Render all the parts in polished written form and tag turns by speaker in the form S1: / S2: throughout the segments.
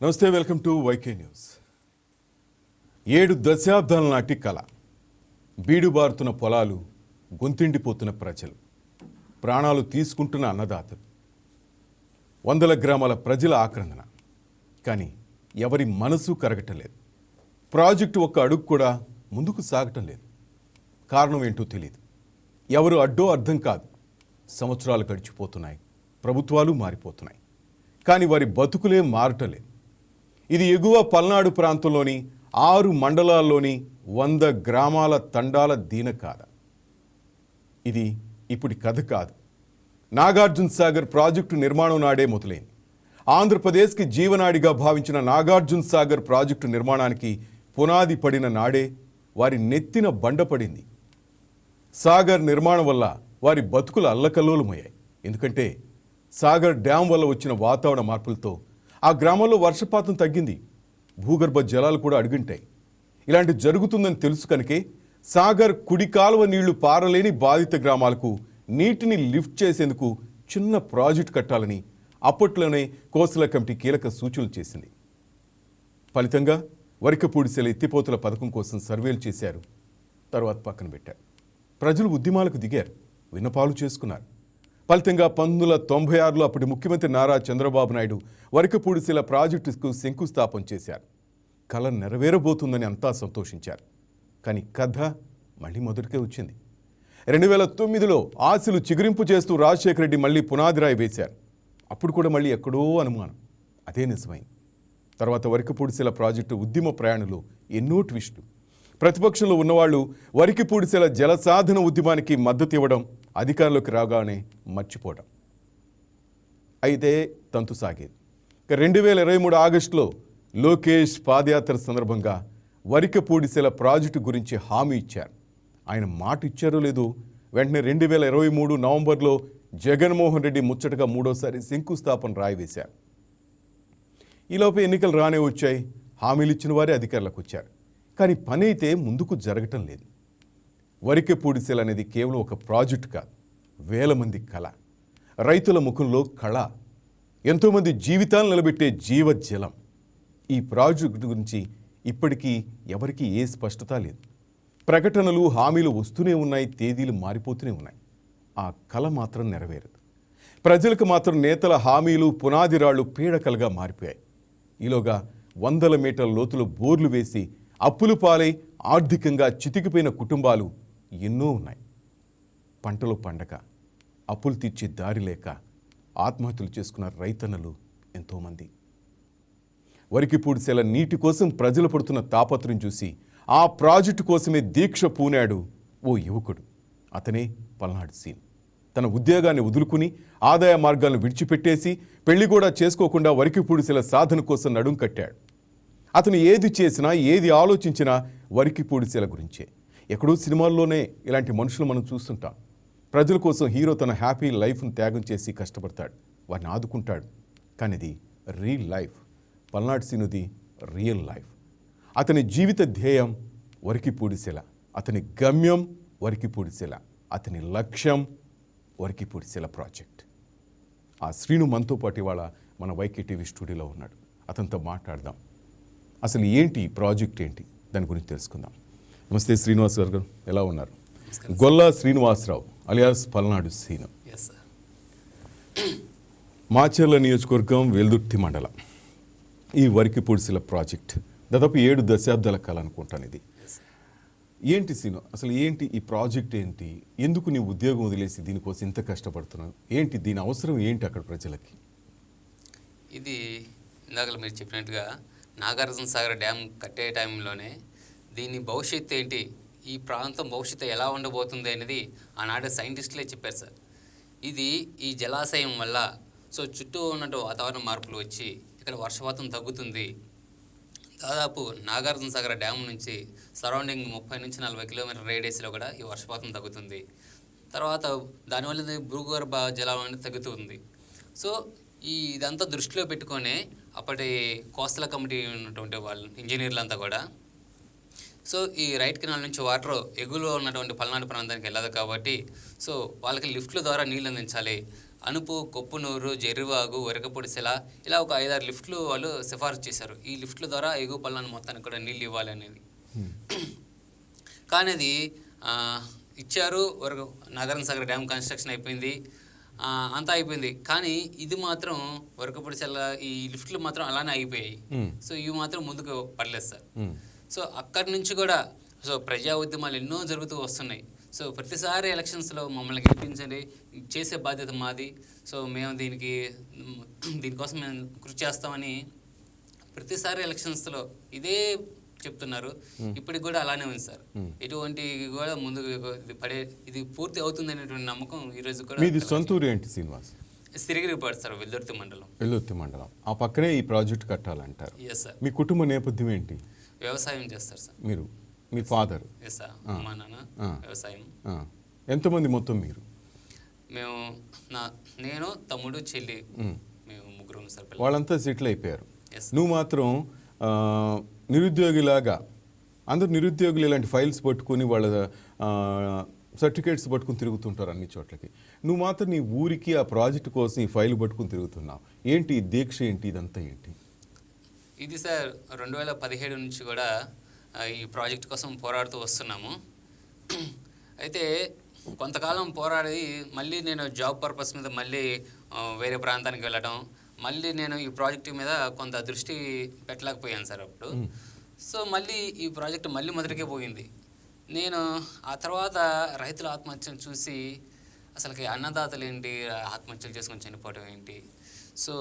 S1: నమస్తే, welcome to YK news. 7 దశాబ్దాల నాటి కళ, బీడుబారుతున్న పొలాలు, గొంతిండిపోతున్న ప్రజలు, ప్రాణాలు తీసుకుంటున్న అన్నదాతలు, 100 గ్రామాల ప్రజల ఆక్రందన. కానీ ఎవరి మనసు కరగటం లేదు. ప్రాజెక్టు ఒక్క అడుగు కూడా ముందుకు సాగటం లేదు. కారణం ఏంటో తెలియదు. ఎవరు అడ్డో అర్థం కాదు. సంవత్సరాలు గడిచిపోతున్నాయి, ప్రభుత్వాలు మారిపోతున్నాయి, కానీ వారి బతుకులే మారటం లేదు. ఇది ఎగువ పల్నాడు ప్రాంతంలోని 6 మండలాల్లోని 100 గ్రామాల తండాల దీనకాథ. ఇది ఇప్పటి కథ కాదు. నాగార్జున సాగర్ ప్రాజెక్టు నిర్మాణం నాడే మొదలైంది. ఆంధ్రప్రదేశ్కి జీవనాడిగా భావించిన నాగార్జున సాగర్ ప్రాజెక్టు నిర్మాణానికి పునాది పడిన నాడే వారి నెత్తిన బండపడింది. సాగర్ నిర్మాణం వల్ల వారి బతుకులు అల్లకల్లోలమయ్యాయి. ఎందుకంటే సాగర్ డ్యాం వల్ల వచ్చిన వాతావరణ మార్పులతో ఆ గ్రామంలో వర్షపాతం తగ్గింది, భూగర్భ జలాలు కూడా అడుగుంటాయి. ఇలాంటి జరుగుతుందని తెలుసు కనుకే సాగర్ కుడి కాలువ నీళ్లు పారలేని బాధిత గ్రామాలకు నీటిని లిఫ్ట్ చేసేందుకు చిన్న ప్రాజెక్ట్ కట్టాలని అప్పట్లోనే కోసల కమిటీ కీలక సూచనలు చేసింది. ఫలితంగా వరికపూడిసెల ఎత్తిపోతల పథకం కోసం సర్వేలు చేశారు, తర్వాత పక్కన పెట్టారు. ప్రజలు ఉద్యమాలకు దిగారు, విన్నపాలు చేసుకున్నారు. ఫలితంగా 1996లో అప్పటి ముఖ్యమంత్రి నారా చంద్రబాబు నాయుడు వరికపూడిసెల ప్రాజెక్టుకు శంకుస్థాపన చేశారు. కళ నెరవేరబోతుందని అంతా సంతోషించారు. కానీ కథ మళ్ళీ మొదటికే వచ్చింది. 2009లో ఆశలు చిగురింపు చేస్తూ రాజశేఖర రెడ్డి మళ్ళీ పునాది రాయి వేశారు. అప్పుడు కూడా మళ్ళీ ఎక్కడో అనుమానం. అదే నిజమైంది. తర్వాత వరికపూడిసెల ప్రాజెక్టు ఉద్యమ ప్రయాణంలో ఎన్నో ట్విస్టులు. ప్రతిపక్షంలో ఉన్నవాళ్లు వరికపూడిసెల జలసాధన ఉద్యమానికి మద్దతు ఇవ్వడం, అధికారంలోకి రాగానే మర్చిపోవడం. అయితే తంతు సాగేది. 2023 ఆగస్టులో లోకేష్ పాదయాత్ర సందర్భంగా వరికపూడిసెల ప్రాజెక్టు గురించి హామీ ఇచ్చారు. ఆయన మాట ఇచ్చారో లేదో వెంటనే 2023 నవంబర్లో జగన్మోహన్ రెడ్డి ముచ్చటగా మూడోసారి శంకుస్థాపన రాయి వేశారు. ఈలోపు ఎన్నికలు రానే వచ్చాయి. హామీలు ఇచ్చిన వారే అధికారులకు వచ్చారు. కానీ పని అయితే ముందుకు జరగటం లేదు. వరికపూడిసెల అనేది కేవలం ఒక ప్రాజెక్టు కాదు, వేల మంది కళ, రైతుల ముఖంలో కళ, ఎంతోమంది జీవితాలు నిలబెట్టే జీవజలం. ఈ ప్రాజెక్టు గురించి ఇప్పటికీ ఎవరికీ ఏ స్పష్టత లేదు. ప్రకటనలు, హామీలు వస్తూనే ఉన్నాయి, తేదీలు మారిపోతూనే ఉన్నాయి. ఆ కళ మాత్రం నెరవేరదు. ప్రజలకు మాత్రం నేతల హామీలు, పునాది రాళ్లు పీడకలుగా మారిపోయాయి. ఈలోగా 100 మీటర్ల లోతులో బోర్లు వేసి అప్పులు పాలై ఆర్థికంగా చితికిపోయిన కుటుంబాలు ఎన్నో ఉన్నాయి. పంటలు పండక, అప్పులు తీర్చే దారి లేక ఆత్మహత్యలు చేసుకున్న రైతన్నలు ఎంతోమంది. వరికపూడిసెల నీటి కోసం ప్రజలు పడుతున్న తాపత్రయం చూసి ఆ ప్రాజెక్టు కోసమే దీక్ష పూనాడు ఓ యువకుడు. అతనే పల్నాడు సీన్. తన ఉద్యోగాన్ని వదులుకుని ఆదాయ మార్గాలను విడిచిపెట్టేసి పెళ్లి కూడా చేసుకోకుండా వరికపూడిసెల సాధన కోసం నడుం కట్టాడు. అతను ఏది చేసినా, ఏది ఆలోచించినా వరికపూడిసెల గురించే. ఎక్కడో సినిమాల్లోనే ఇలాంటి మనుషులు మనం చూస్తుంటాం. ప్రజల కోసం హీరో తన హ్యాపీ లైఫ్ను త్యాగం చేసి కష్టపడతాడు, వారిని ఆదుకుంటాడు. కానీ ఇది రియల్ లైఫ్. పల్నాడు సీనుది రియల్ లైఫ్. అతని జీవిత ధ్యేయం వరికపూడిసెల, అతని గమ్యం వరికపూడిసెల, అతని లక్ష్యం వరికపూడిసెల ప్రాజెక్ట్. ఆ శ్రీను మనతో పాటు ఇవాళ మన వైకే టీవీ స్టూడియోలో ఉన్నాడు. అతనితో మాట్లాడదాం. అసలు ఏంటి ఈ ప్రాజెక్ట్, ఏంటి దాని గురించి తెలుసుకుందాం. నమస్తే శ్రీనివాస్ గారు, ఎలా ఉన్నారు? గొల్లా శ్రీనివాసరావు అలియాస్ పల్నాడు సీను, మాచర్ల నియోజకవర్గం, వెల్దుర్తి మండలం. ఈ వరికపూడిసెల ప్రాజెక్ట్ దాదాపు 7 దశాబ్దాల కళ అనుకుంటాను ఇది. ఏంటి సీను, అసలు ఏంటి ఈ ప్రాజెక్ట్, ఏంటి, ఎందుకు నీ ఉద్యోగం వదిలేసి దీనికోసం ఇంత కష్టపడుతున్నావు, ఏంటి దీని అవసరం ఏంటి అక్కడ ప్రజలకి?
S2: ఇది ఇందాక మీరు చెప్పినట్టుగా నాగార్జున సాగర్ డ్యామ్ కట్టే టైంలోనే దీని భవిష్యత్తు ఏంటి, ఈ ప్రాంతం భవిష్యత్తు ఎలా ఉండబోతుంది అనేది ఆనాడు సైంటిస్టులే చెప్పారు సార్. ఇది ఈ జలాశయం వల్ల చుట్టూ ఉన్నట్టు వాతావరణ మార్పులు వచ్చి ఇక్కడ వర్షపాతం తగ్గుతుంది. దాదాపు నాగార్జున సాగర్ డ్యామ్ నుంచి సరౌండింగ్ 30 నుంచి 40 కిలోమీటర్ రేడియస్లో కూడా ఈ వర్షపాతం తగ్గుతుంది. తర్వాత దానివల్ల భూగర్భ జలం అనేది తగ్గుతుంది. సో ఇదంతా దృష్టిలో పెట్టుకొని అప్పటి కోస్టల్ కమిటీ ఉన్నటువంటి వాళ్ళు ఇంజనీర్లంతా కూడా ఈ రైట్ కెనాల్ నుంచి వాటర్ ఎగువలో ఉన్నటువంటి పల్నాడు ప్రాంతానికి వెళ్ళదు కాబట్టి వాళ్ళకి లిఫ్ట్ల ద్వారా నీళ్ళు అందించాలి. అనుపు, కొప్పునూరు, జెర్రివాగు, వరకపొడిసెల ఇలా ఒక 5-6 లిఫ్ట్లు వాళ్ళు సిఫార్సు చేశారు. ఈ లిఫ్ట్ల ద్వారా ఎగువ పల్లాన్ని మొత్తానికి కూడా నీళ్ళు ఇవ్వాలి అనేది. కానీ అది ఇచ్చారు. నాగార్జున సాగర్ డ్యామ్ కన్స్ట్రక్షన్ అయిపోయింది, అంతా అయిపోయింది. కానీ ఇది మాత్రం వరకపొడిసెల ఈ లిఫ్ట్లు మాత్రం అలానే ఆగిపోయాయి. సో ఇవి మాత్రం ముందుకు పడలేదు సార్. సో అక్కడి నుంచి కూడా సో ప్రజా ఉద్యమాలు ఎన్నో జరుగుతూ వస్తున్నాయి. సో ప్రతిసారి ఎలక్షన్స్లో మమ్మల్ని గెలిపించండి, చేసే బాధ్యత మాది, సో మేము దీనికోసం మేము కృషి చేస్తామని ప్రతిసారి ఎలక్షన్స్లో ఇదే చెప్తున్నారు. ఇప్పటికి కూడా అలానే ఉంది సార్. ఎటువంటి కూడా ముందుకు ఇది పూర్తి అవుతుంది అనేటువంటి నమ్మకం ఈరోజు కూడా.
S1: మీది సొంతూరు ఏంటి శ్రీనివాస్?
S2: సిరిగిరిపాడు సార్, వెల్దుర్తి మండలం.
S1: వెల్దుర్తి మండలం. ఆ పక్కనే ఈ ప్రాజెక్ట్ కట్టాలంటారు.
S2: Yes sir.
S1: మీ కుటుంబ నేపథ్యం ఏంటి?
S2: వ్యవసాయం చేస్తారు సార్.
S1: మీ ఫాదర్?
S2: Yes sir. మా నాన్న వ్యవసాయం.
S1: ఎంతమంది మొత్తం మీరు?
S2: నేను, తమ్ముడు, చెల్లి, మేము ముగ్గురు సార్.
S1: వాళ్ళంతా సెటిల్ అయిపోయారు. నువ్వు మాత్రం నిరుద్యోగిలాగా, అందరు నిరుద్యోగులు ఇలాంటి ఫైల్స్ పట్టుకొని వాళ్ళ సర్టిఫికేట్స్ పట్టుకుని తిరుగుతుంటారు అన్ని చోట్లకి. నువ్వు మాత్రం నీ ఊరికి ఆ ప్రాజెక్టు కోసం ఈ ఫైల్ పట్టుకుని తిరుగుతున్నావు. ఏంటి ఈ దీక్ష ఏంటి, ఇదంతా ఏంటి?
S2: ఇది సార్ 2017 నుంచి కూడా ఈ ప్రాజెక్ట్ కోసం పోరాడుతూ వస్తున్నాము. అయితే కొంతకాలం పోరాడి మళ్ళీ నేను జాబ్ పర్పస్ మీద మళ్ళీ వేరే ప్రాంతానికి వెళ్ళడం, మళ్ళీ నేను ఈ ప్రాజెక్టు మీద కొంత దృష్టి పెట్టలేకపోయాను సార్ అప్పుడు. సో మళ్ళీ ఈ ప్రాజెక్టు మళ్ళీ మొదటికే పోయింది. నేను ఆ తర్వాత రైతుల ఆత్మహత్యలు చూసి అసలుకి అన్నదాతలు ఏంటి ఆత్మహత్యలు చేసుకొని చనిపోవడం ఏంటి, సో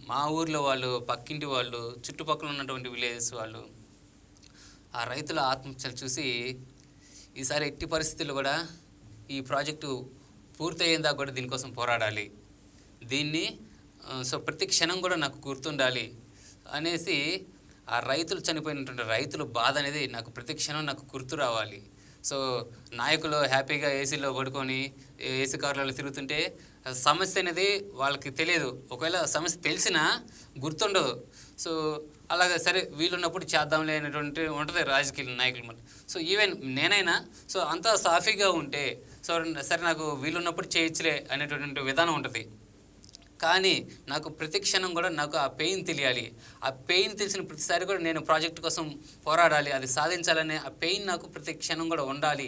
S2: మా ఊర్లో వాళ్ళు, పక్కింటి వాళ్ళు, చుట్టుపక్కల ఉన్నటువంటి విలేజెస్ వాళ్ళు ఆ రైతుల ఆత్మహత్యలు చూసి ఈసారి ఎట్టి పరిస్థితుల్లో కూడా ఈ ప్రాజెక్టు పూర్తయ్యేందా కూడా దీనికోసం పోరాడాలి, దీన్ని సో ప్రతి క్షణం కూడా నాకు గుర్తుండాలి అనేసి ఆ రైతులు చనిపోయినటువంటి రైతుల బాధ అనేది నాకు ప్రతి క్షణం నాకు గుర్తు రావాలి. సో నాయకులు హ్యాపీగా ఏసీలో పడుకొని ఏసీ కార్లలో తిరుగుతుంటే సమస్య అనేది వాళ్ళకి తెలియదు, ఒకవేళ సమస్య తెలిసినా గుర్తుండదు. సో అలాగే సరే వీలున్నప్పుడు చేద్దాంలే అనేటువంటి ఉంటుంది రాజకీయ నాయకులు. సో ఈవెన్ నేనైనా సో అంతా సాఫీగా ఉంటే సో సరే నాకు వీలున్నప్పుడు చేయొచ్చులే అనేటువంటి విధానం ఉంటుంది. కానీ నాకు ప్రతి క్షణం కూడా నాకు ఆ పెయిన్ తెలియాలి. ఆ పెయిన్ తెలిసిన ప్రతిసారి కూడా నేను ప్రాజెక్ట్ కోసం పోరాడాలి, అది సాధించాలనే ఆ పెయిన్ నాకు ప్రతి క్షణం కూడా ఉండాలి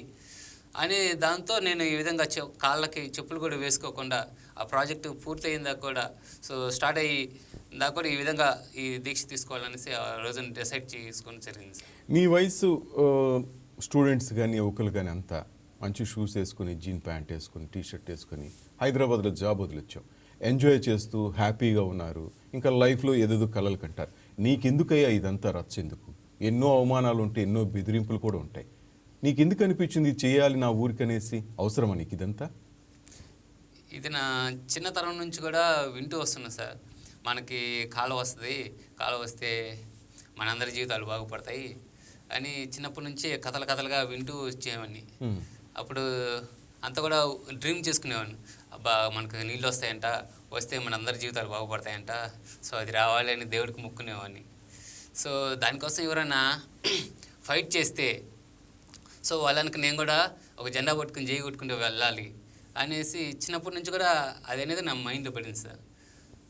S2: అనే దాంతో నేను ఈ విధంగా కాళ్ళకి చెప్పులు కూడా వేసుకోకుండా ఆ ప్రాజెక్టు పూర్తయిందా కూడా సో స్టార్ట్ అయ్యి దాకా కూడా ఈ విధంగా ఈ దీక్ష తీసుకోవాలనేసి ఆ రోజున డిసైడ్ చేసుకొని జరిగింది సార్.
S1: నీ వయసు స్టూడెంట్స్ కానీ యువకులు కానీ అంతా మంచి షూస్ వేసుకొని, జీన్ ప్యాంట్ వేసుకొని, టీషర్ట్ వేసుకొని హైదరాబాద్లో జాబ్ వదిలొచ్చావు, ఎంజాయ్ చేస్తూ హ్యాపీగా ఉన్నారు, ఇంకా లైఫ్లో ఏదేదో కలలు కంటారు. నీకెందుకయ్యా ఇదంతా రచ్చెందుకు? ఎన్నో అవమానాలు ఉంటాయి, ఎన్నో బెదిరింపులు కూడా ఉంటాయి. నీకెందుకు అనిపించింది చేయాలి నా ఊరికనేసి? అవసరమా నీకు ఇదంతా?
S2: ఇది నా చిన్నతనం నుంచి కూడా వింటూ వస్తున్నా సార్. మనకి కాలం వస్తుంది, కాలం వస్తే మనందరి జీవితాలు బాగుపడతాయి అని చిన్నప్పటి నుంచి కథలుగా వింటూ వచ్చేవాడిని. అప్పుడు అంతా కూడా డ్రీమ్ చేసుకునేవాడిని, అబ్బా మనకు నీళ్ళు వస్తాయంట, వస్తే మనందరి జీవితాలు బాగుపడతాయంట, సో అది రావాలి అని దేవుడికి మొక్కునేవాడిని. సో దానికోసం ఎవరైనా ఫైట్ చేస్తే సో వాళ్ళకి నేను కూడా ఒక జెండా పట్టుకుని జై కొట్టుకుంటూ వెళ్ళాలి అనేసి చిన్నప్పటి నుంచి కూడా అది అనేది నా మైండ్లో పడింది సార్.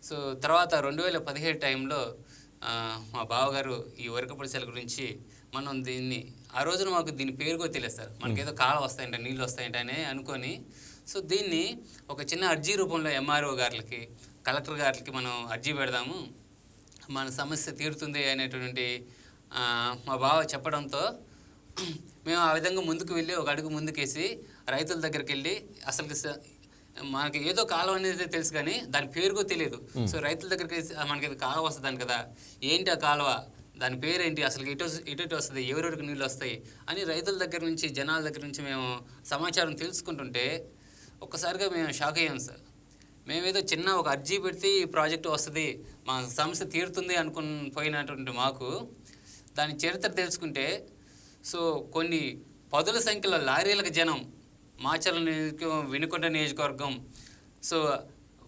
S2: సో తర్వాత 2017 టైంలో మా బావగారు ఈ వరకపొడిసెల గురించి మనం దీన్ని, ఆ రోజున మాకు దీని పేరు కూడా తెలియదు సార్, మనకేదో కాలం వస్తాయంట, నీళ్ళు వస్తాయంట అని అనుకొని సో దీన్ని ఒక చిన్న అర్జీ రూపంలో ఎంఆర్ఓ గారికి, కలెక్టర్ గారికి మనం అర్జీ పెడదాము, మన సమస్య తీరుతుంది అనేటువంటి మా బావ చెప్పడంతో మేము ఆ విధంగా ముందుకు వెళ్ళి ఒక అడుగు ముందుకేసి రైతుల దగ్గరికి వెళ్ళి, అసలు మనకి ఏదో కాలం అనేది తెలుసు కానీ దాని పేరు కూడా తెలియదు. సో రైతుల దగ్గరికి మనకి కాలువ వస్తుంది కదా, ఏంటి ఆ కాలువ, దాని పేరేంటి, అసలు ఎటు వస్తుంది, ఎవరెవరికి నీళ్ళు వస్తాయి అని రైతుల దగ్గర నుంచి, జనాల దగ్గర నుంచి మేము సమాచారం తెలుసుకుంటుంటే ఒక్కసారిగా మేము షాక్ అయ్యాం సార్. మేమేదో చిన్న ఒక అర్జీ పెడితే ఈ ప్రాజెక్టు వస్తుంది, మా సమస్య తీరుతుంది అనుకుని పోయినటువంటి మాకు దాని చరిత్ర తెలుసుకుంటే సో కొన్ని పదుల సంఖ్యలో లారీలకు జనం, మాచర్ల నియోజకవర్గం, వినుకొండ నియోజకవర్గం, సో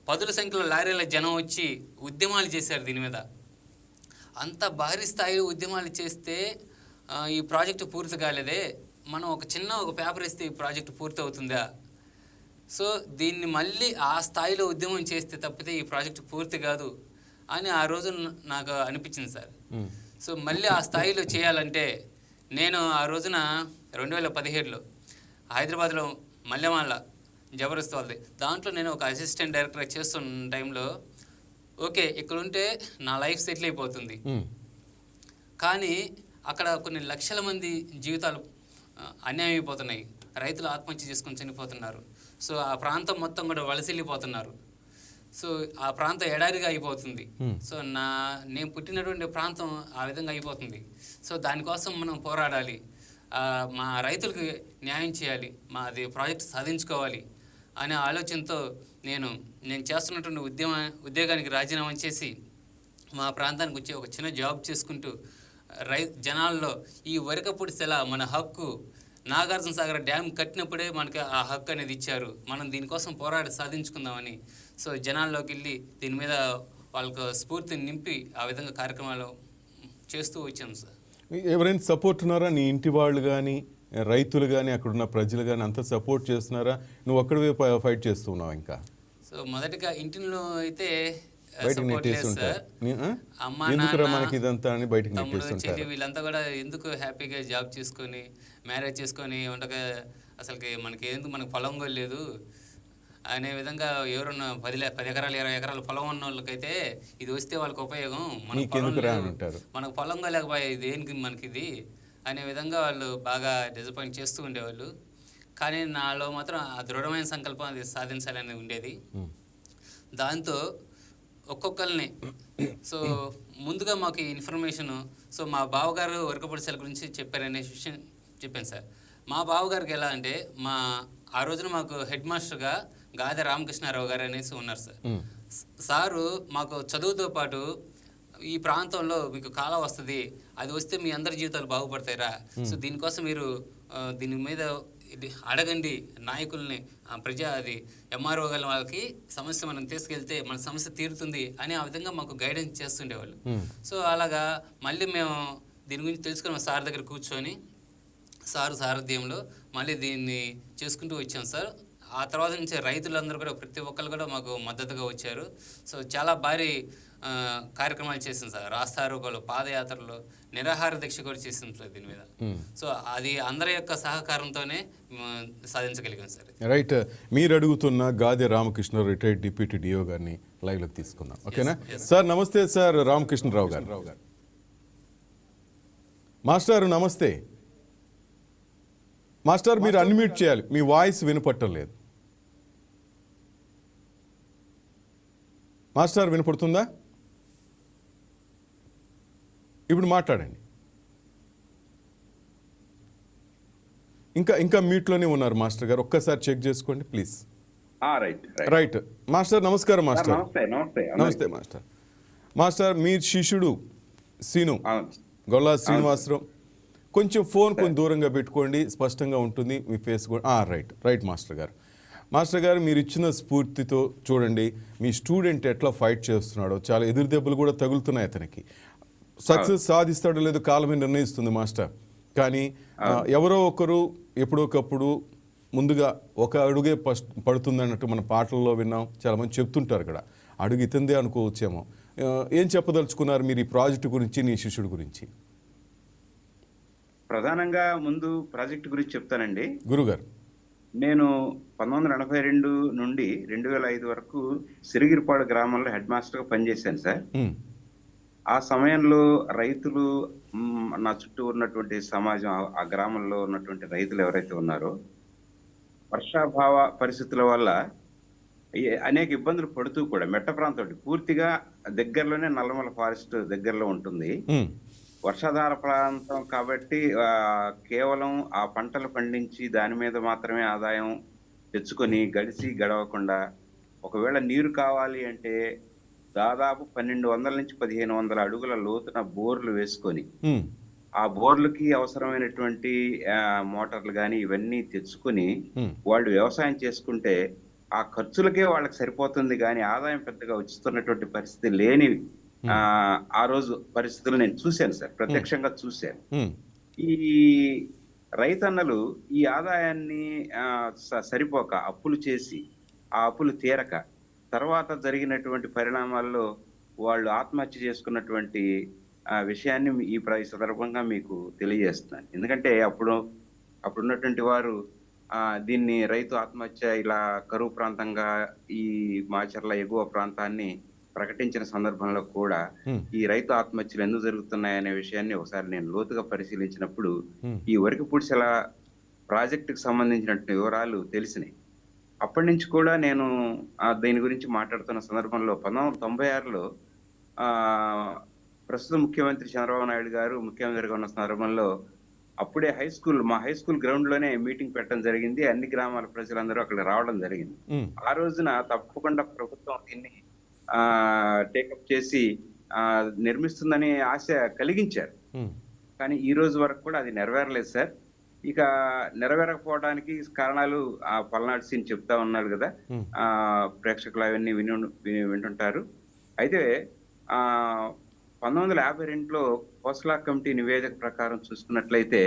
S2: పదుల సంఖ్యలో లారీల జనం వచ్చి ఉద్యమాలు చేశారు దీని మీద. అంత భారీ స్థాయిలో ఉద్యమాలు చేస్తే ఈ ప్రాజెక్టు పూర్తి కాలేదే, మనం ఒక పేపర్ ఇస్తే ఈ ప్రాజెక్టు పూర్తి అవుతుందా సో దీన్ని మళ్ళీ ఆ స్థాయిలో ఉద్యమం చేస్తే తప్పితే ఈ ప్రాజెక్ట్ పూర్తి కాదు అని ఆ రోజు నాకు అనిపించింది సార్. సో మళ్ళీ ఆ స్థాయిలో చేయాలంటే నేను ఆ రోజున 2017లో హైదరాబాద్లో మల్లెమాల జబర్దస్త్ వాళ్ళది, దాంట్లో నేను ఒక అసిస్టెంట్ డైరెక్టర్ చేస్తున్న టైంలో ఓకే ఇక్కడ ఉంటే నా లైఫ్ సెటిల్ అయిపోతుంది, కానీ అక్కడ కొన్ని లక్షల మంది జీవితాలు అన్యాయం అయిపోతున్నాయి, రైతులు ఆత్మహత్య చేసుకొని చనిపోతున్నారు. సో ఆ ప్రాంతం మొత్తం కూడా వలసిల్లిపోతున్నారు. సో ఆ ప్రాంతం ఎడారిగా అయిపోతుంది. సో నేను పుట్టినటువంటి ప్రాంతం ఆ విధంగా అయిపోతుంది. సో దానికోసం మనం పోరాడాలి, మా రైతులకు న్యాయం చేయాలి, మాది ప్రాజెక్ట్ సాధించుకోవాలి అనే ఆలోచనతో నేను చేస్తున్నటువంటి ఉద్యోగానికి రాజీనామా చేసి మా ప్రాంతానికి వచ్చి ఒక చిన్న జాబ్ చేసుకుంటూ జనాల్లో ఈ వరకపూడి సెల మన హక్కు, నాగార్జున సాగర్ డ్యామ్ కట్టినప్పుడే మనకి ఆ హక్కు అనేది ఇచ్చారు, మనం దీనికోసం పోరాడి సాధించుకుందామని సో జనాల్లోకి వెళ్ళి దీని మీద వాళ్ళకు స్ఫూర్తిని నింపి ఆ విధంగా కార్యక్రమాలు చేస్తూ వచ్చాం సార్.
S1: ఎవరైనా సపోర్ట్ ఉన్నారా? నీ ఇంటి వాళ్ళు కానీ రైతులు కానీ అక్కడున్న ప్రజలు కానీ అంతా సపోర్ట్ చేస్తున్నారా? నువ్వు ఒక్కడివే ఫైట్ చేస్తూ ఉన్నావు ఇంకా?
S2: సో మొదటిగా ఇంటిలో అయితే
S1: మనకి ఇదంతా అని బయటకు నెట్టేస్తుంటారు.
S2: వీళ్ళంతా కూడా ఎందుకు హ్యాపీగా జాబ్ చేసుకొని మ్యారేజ్ చేసుకొని ఉండగా అసలుకి మనకు పొలం కూడా లేదు అనే విధంగా ఎవరున్న 10 ఎకరాలు 20 ఎకరాలు పొలం ఉన్న వాళ్ళకైతే ఇది వస్తే వాళ్ళకి ఉపయోగం, మనకు పొలంగా లేకపోయే దేనికి మనకి ఇది అనే విధంగా వాళ్ళు బాగా డిసప్పాయింట్ చేస్తూ ఉండేవాళ్ళు. కానీ నాలో మాత్రం ఆ దృఢమైన సంకల్పం అది సాధించాలని ఉండేది. దాంతో ఒక్కొక్కరిని సో ముందుగా మాకు ఇన్ఫర్మేషను సో మా బావగారు వరకపూడి సెల గురించి చెప్పారనే విషయం చెప్పాను సార్. మా బావగారికి ఎలా అంటే ఆ రోజున మాకు హెడ్ మాస్టర్గా గాదె రామకృష్ణారావు గారు అనేసి ఉన్నారు సార్. సారు మాకు చదువుతో పాటు ఈ ప్రాంతంలో మీకు కాలం వస్తుంది, అది వస్తే మీ అందరి జీవితాలు బాగుపడతాయిరా, సో దీనికోసం మీరు దీని మీద అడగండి నాయకుల్ని, అది ఎంఆర్ఓ గల వాళ్ళకి సమస్య మనం తీసుకెళ్తే మన సమస్య తీరుతుంది అని ఆ విధంగా మాకు గైడెన్స్ చేస్తుండేవాళ్ళు. సో అలాగా మళ్ళీ మేము దీని గురించి తెలుసుకుని సార్ దగ్గర కూర్చొని సారు సారథ్యంలో మళ్ళీ దీన్ని చేసుకుంటూ వచ్చాం సార్. ఆ తర్వాత నుంచి రైతులందరూ కూడా ప్రతి ఒక్కరు కూడా మాకు మద్దతుగా వచ్చారు. సో చాలా భారీ కార్యక్రమాలు చేసింది సార్. రాస్తారోకోలు, పాదయాత్రలు, నిరాహార దీక్ష కూడా చేసింది సార్ దీని మీద. సో అది అందరి యొక్క సహకారంతోనే సాధించగలిగాం సార్.
S1: రైట్. మీరు అడుగుతున్న గాదె రామకృష్ణ రిటైర్డ్ డిప్యూటీ డిఓ గారిని లైవ్లోకి తీసుకుందాం. ఓకేనా సార్? నమస్తే సార్ రామకృష్ణరావు గారు. మాస్టర్ నమస్తే. మాస్టర్ మీరు అన్మ్యూట్ చేయాలి, మీ వాయిస్ వినపట్టం లేదు. మాస్టర్ వినపడుతుందా? ఇప్పుడు మాట్లాడండి. ఇంకా మ్యూట్లోనే ఉన్నారు మాస్టర్ గారు, ఒక్కసారి చెక్ చేసుకోండి ప్లీజ్. Right master. నమస్కారం మాస్టర్. నమస్తే మాస్టర్. మాస్టర్ మీ శిష్యుడు సీను, గొల్లా శ్రీనివాసరావు, కొంచెం ఫోన్ కొంచెం దూరంగా పెట్టుకోండి, స్పష్టంగా ఉంటుంది మీ ఫేస్ కూడా. రైట్ మాస్టర్ గారు మీరు ఇచ్చిన స్ఫూర్తితో చూడండి మీ స్టూడెంట్ ఎట్లా ఫైట్ చేస్తున్నాడో, చాలా ఎదురు దెబ్బలు కూడా తగులుతున్నాయి అతనికి. సక్సెస్ సాధిస్తాడో లేదో కాలమే నిర్ణయిస్తుంది మాస్టర్. కానీ ఎవరో ఒకరు ఎప్పుడోకప్పుడు ముందుగా ఒక అడుగే పడుతుంది అన్నట్టు మన పాటల్లో విన్నాం, చాలామంది చెప్తుంటారు ఇక్కడ. అడుగు ఇతందే అనుకోవచ్చేమో. ఏం చెప్పదలుచుకున్నారు మీరు ఈ ప్రాజెక్టు గురించి, నీ శిష్యుడి గురించి?
S3: ప్రధానంగా ముందు ప్రాజెక్టు గురించి చెప్తానండి
S1: గురుగారు.
S3: నేను 1982 నుండి 2005 వరకు సిరిగిరిపాడు గ్రామంలో హెడ్ మాస్టర్గా పనిచేశాను సార్. ఆ సమయంలో రైతులు, నా చుట్టూ ఉన్నటువంటి సమాజం, ఆ గ్రామంలో ఉన్నటువంటి రైతులు ఎవరైతే ఉన్నారో వర్షాభావ పరిస్థితుల వల్ల అనేక ఇబ్బందులు పడుతూ కూడా మెట్ట ప్రాంతం పూర్తిగా దగ్గరలోనే నల్లమల ఫారెస్ట్ దగ్గరలో ఉంటుంది. వర్షాధార ప్రాంతం కాబట్టి కేవలం ఆ పంటలు పండించి దాని మీద మాత్రమే ఆదాయం తెచ్చుకొని గడవకుండా, ఒకవేళ నీరు కావాలి అంటే దాదాపు 1200 నుంచి 1500 అడుగుల లోతున బోర్లు వేసుకొని ఆ బోర్లకి అవసరమైనటువంటి మోటార్లు కానీ ఇవన్నీ తెచ్చుకొని వాళ్ళు వ్యవసాయం చేసుకుంటే ఆ ఖర్చులకే వాళ్ళకి సరిపోతుంది, కానీ ఆదాయం పెద్దగా వచ్చుతున్నటువంటి పరిస్థితి లేని ఆ రోజు పరిస్థితులు నేను చూశాను సార్, ప్రత్యక్షంగా చూశాను. ఈ రైతన్నలు ఈ ఆదాయాన్ని సరిపోక అప్పులు చేసి, ఆ అప్పులు తీరక, తర్వాత జరిగినటువంటి పరిణామాల్లో వాళ్ళు ఆత్మహత్య చేసుకున్నటువంటి విషయాన్ని ఈ సందర్భంగా మీకు తెలియజేస్తున్నాను. ఎందుకంటే అప్పుడున్నటువంటి వారు దీన్ని రైతు ఆత్మహత్య ఇలా కరువు ప్రాంతంగా ఈ మాచర్ల ఎగువ ప్రాంతాన్ని ప్రకటించిన సందర్భంలో కూడా
S1: హ్మ్.
S3: ఈ రైతు ఆత్మహత్యలు ఎందుకు జరుగుతున్నాయనే విషయాన్ని ఒకసారి నేను లోతుగా పరిశీలించినప్పుడు
S1: హ్మ్.
S3: ఈ వరకు పుడిసెల ప్రాజెక్టుకు సంబంధించినటువంటి వివరాలు తెలిసినాయి. అప్పటి నుంచి కూడా నేను దీని గురించి మాట్లాడుతున్న సందర్భంలో 1996లో ప్రస్తుత ముఖ్యమంత్రి చంద్రబాబు నాయుడు గారు ముఖ్యమంత్రిగా ఉన్న సందర్భంలో అప్పుడే మా హై స్కూల్ గ్రౌండ్ లోనే మీటింగ్ పెట్టడం జరిగింది. అన్ని గ్రామాల ప్రజలందరూ అక్కడ రావడం జరిగింది.
S1: హ్మ్.
S3: ఆ రోజున తప్పకుండా ప్రభుత్వం దీన్ని టేకప్ చేసి నిర్మిస్తుందని ఆశ కలిగించారు.
S1: హ్మ్.
S3: కానీ ఈ రోజు వరకు కూడా అది నెరవేరలేదు సార్. ఇక నెరవేరకపోవడానికి కారణాలు పల్నాడు సీన్ చెప్తా ఉన్నాడు కదా.
S1: హ్మ్.
S3: ప్రేక్షకులు అవన్నీ వింటుంటారు. అయితే 1952లో కోస్లా కమిటీ నివేదిక ప్రకారం చూసుకున్నట్లయితే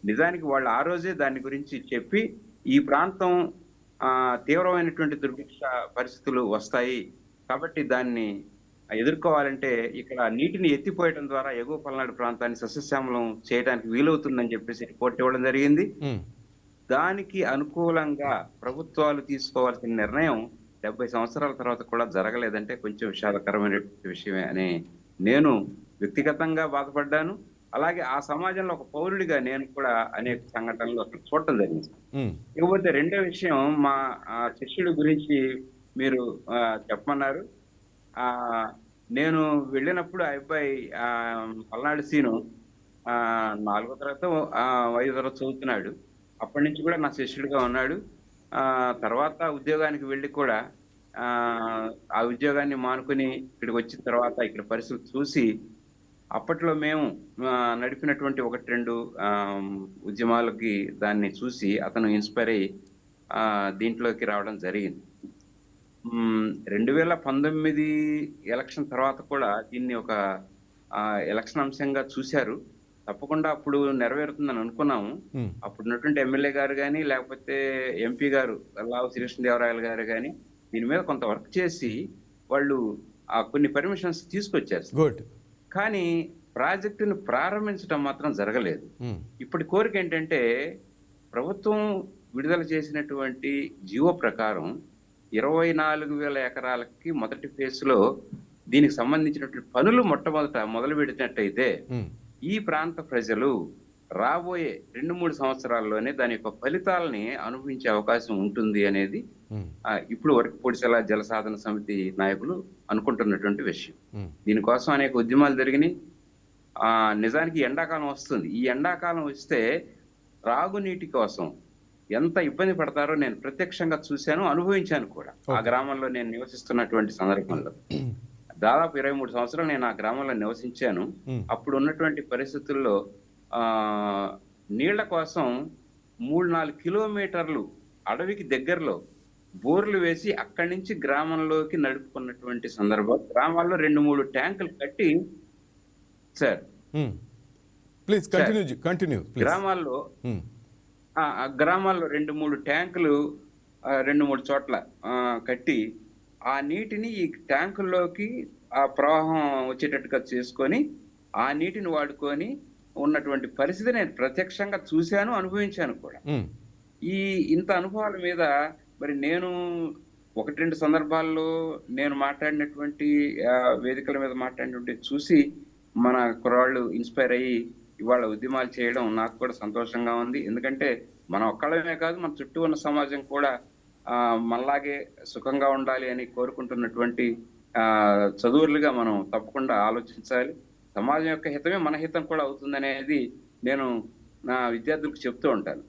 S3: నిజానికి వాళ్ళు ఆ రోజే దాని గురించి చెప్పి ఈ ప్రాంతం తీవ్రమైనటువంటి దుర్భిక్ష పరిస్థితులు వస్తాయి, కాబట్టి దాన్ని ఎదుర్కోవాలంటే ఇక్కడ నీటిని ఎత్తిపోయడం ద్వారా ఎగువ పల్నాడు ప్రాంతాన్ని సస్యశ్యామలం చేయడానికి వీలవుతుందని చెప్పేసి రిపోర్ట్ ఇవ్వడం జరిగింది.
S1: హ్మ్.
S3: దానికి అనుకూలంగా ప్రభుత్వాలు తీసుకోవాల్సిన నిర్ణయం 70 సంవత్సరాల తర్వాత కూడా జరగలేదంటే కొంచెం విషాదకరమైన విషయమే అని నేను వ్యక్తిగతంగా బాధపడ్డాను. అలాగే ఆ సమాజంలో ఒక పౌరుడిగా నేను కూడా అనేక సంఘటనలు అక్కడ చూడటం జరిగింది.
S1: హ్మ్.
S3: ఇకపోతే రెండో విషయం, మా శిష్యుడి గురించి మీరు చెప్పమన్నారు. నేను వెళ్ళినప్పుడు ఆ అబ్బాయి పల్నాడు సీను 4వ తరగతో 5వ తరగతి చదువుతున్నాడు. అప్పటి నుంచి కూడా నా శిష్యుడిగా ఉన్నాడు. తర్వాత ఉద్యోగానికి వెళ్ళి కూడా ఆ ఉద్యోగాన్ని మానుకొని ఇక్కడికి వచ్చిన తర్వాత ఇక్కడ పరిస్థితి చూసి అప్పట్లో మేము నడిపినటువంటి 1, 2 ఉద్యమాలకి దాన్ని చూసి అతను ఇన్స్పైర్ అయ్యి దీంట్లోకి రావడం జరిగింది. 2019 ఎలక్షన్ తర్వాత కూడా దీన్ని ఒక ఎలక్షన్ అంశంగా చూశారు. తప్పకుండా అప్పుడు నెరవేరుతుందని అనుకున్నాము.
S1: హ్మ్.
S3: అప్పుడున్నటువంటి ఎమ్మెల్యే గారు గాని, లేకపోతే ఎంపీ గారు లావు శ్రీకృష్ణదేవరాయలు గారు గాని దీని మీద కొంత వర్క్ చేసి వాళ్ళు కొన్ని పర్మిషన్స్ తీసుకొచ్చారు.
S1: గుడ్.
S3: కానీ ప్రాజెక్టును ప్రారంభించడం మాత్రం జరగలేదు.
S1: హ్మ్.
S3: ఇప్పటి కోరిక ఏంటంటే ప్రభుత్వం విడుదల చేసినటువంటి జీవో ప్రకారం 24,000 ఎకరాలకి మొదటి ఫేజ్‌లో దీనికి సంబంధించినటువంటి పనులు మొట్టమొదట మొదలు పెడినట్టయితే
S1: హ్మ్.
S3: ఈ ప్రాంత ప్రజలు రాబోయే 2-3 సంవత్సరాల్లోనే దాని యొక్క ఫలితాలని అనుభవించే అవకాశం ఉంటుంది అనేది
S1: హ్మ్.
S3: ఇప్పుడు వరకు పొడిసెల జలసాధన సమితి నాయకులు అనుకుంటున్నటువంటి విషయం.
S1: హ్మ్.
S3: దీనికోసం అనేక ఉద్యమాలు జరిగినాయి. నిజానికి ఎండాకాలం వస్తుంది. ఈ ఎండాకాలం వస్తే త్రాగునీటి కోసం ఎంత ఇబ్బంది పడతారో నేను ప్రత్యక్షంగా చూశాను, అనుభవించాను కూడా. ఆ
S1: ఓకే.
S3: గ్రామంలో నేను నివసిస్తున్నటువంటి సందర్భంలో. దాదాపు 23 సంవత్సరాలు నేను ఆ గ్రామంలో నివసించాను.
S1: హ్మ్.
S3: అప్పుడు ఉన్నటువంటి పరిస్థితుల్లో నీళ్ల కోసం 3-4 కిలోమీటర్లు అడవికి దగ్గరలో బోర్లు వేసి అక్కడి నుంచి గ్రామంలోకి నడుపుకున్నటువంటి సందర్భం. గ్రామాల్లో 2-3 ట్యాంకులు కట్టి సార్
S1: హ్మ్. Please continue please.
S3: గ్రామాల్లో
S1: హ్మ్.
S3: గ్రామాల్లో 2-3 ట్యాంకులు 2-3 చోట్ల కట్టి ఆ నీటిని ఈ ట్యాంకుల్లోకి ఆ ప్రవాహం వచ్చేటట్టుగా చేసుకొని ఆ నీటిని వాడుకొని ఉన్నటువంటి పరిస్థితి నేను ప్రత్యక్షంగా చూశాను, అనుభవించాను కూడా.
S1: హ్మ్.
S3: ఇంత అనుభవాల మీద మరి నేను 1-2 సందర్భాల్లో నేను మాట్లాడినటువంటి వేదికల మీద మాట్లాడినటువంటి చూసి మన కుర్రాళ్ళు ఇన్స్పైర్ అయ్యి ఇవాళ ఉద్యమాలు చేయడం నాకు కూడా సంతోషంగా ఉంది. ఎందుకంటే మనం ఒక్కళ్ళమే కాదు, మన చుట్టూ ఉన్న సమాజం కూడా మనలాగే సుఖంగా ఉండాలి అని కోరుకుంటున్నటువంటి చదువులుగా మనం తప్పకుండా ఆలోచించాలి. సమాజం యొక్క హితమే మన హితం కూడా అవుతుందనేది నేను నా విద్యార్థులకు చెప్తూ ఉంటాను.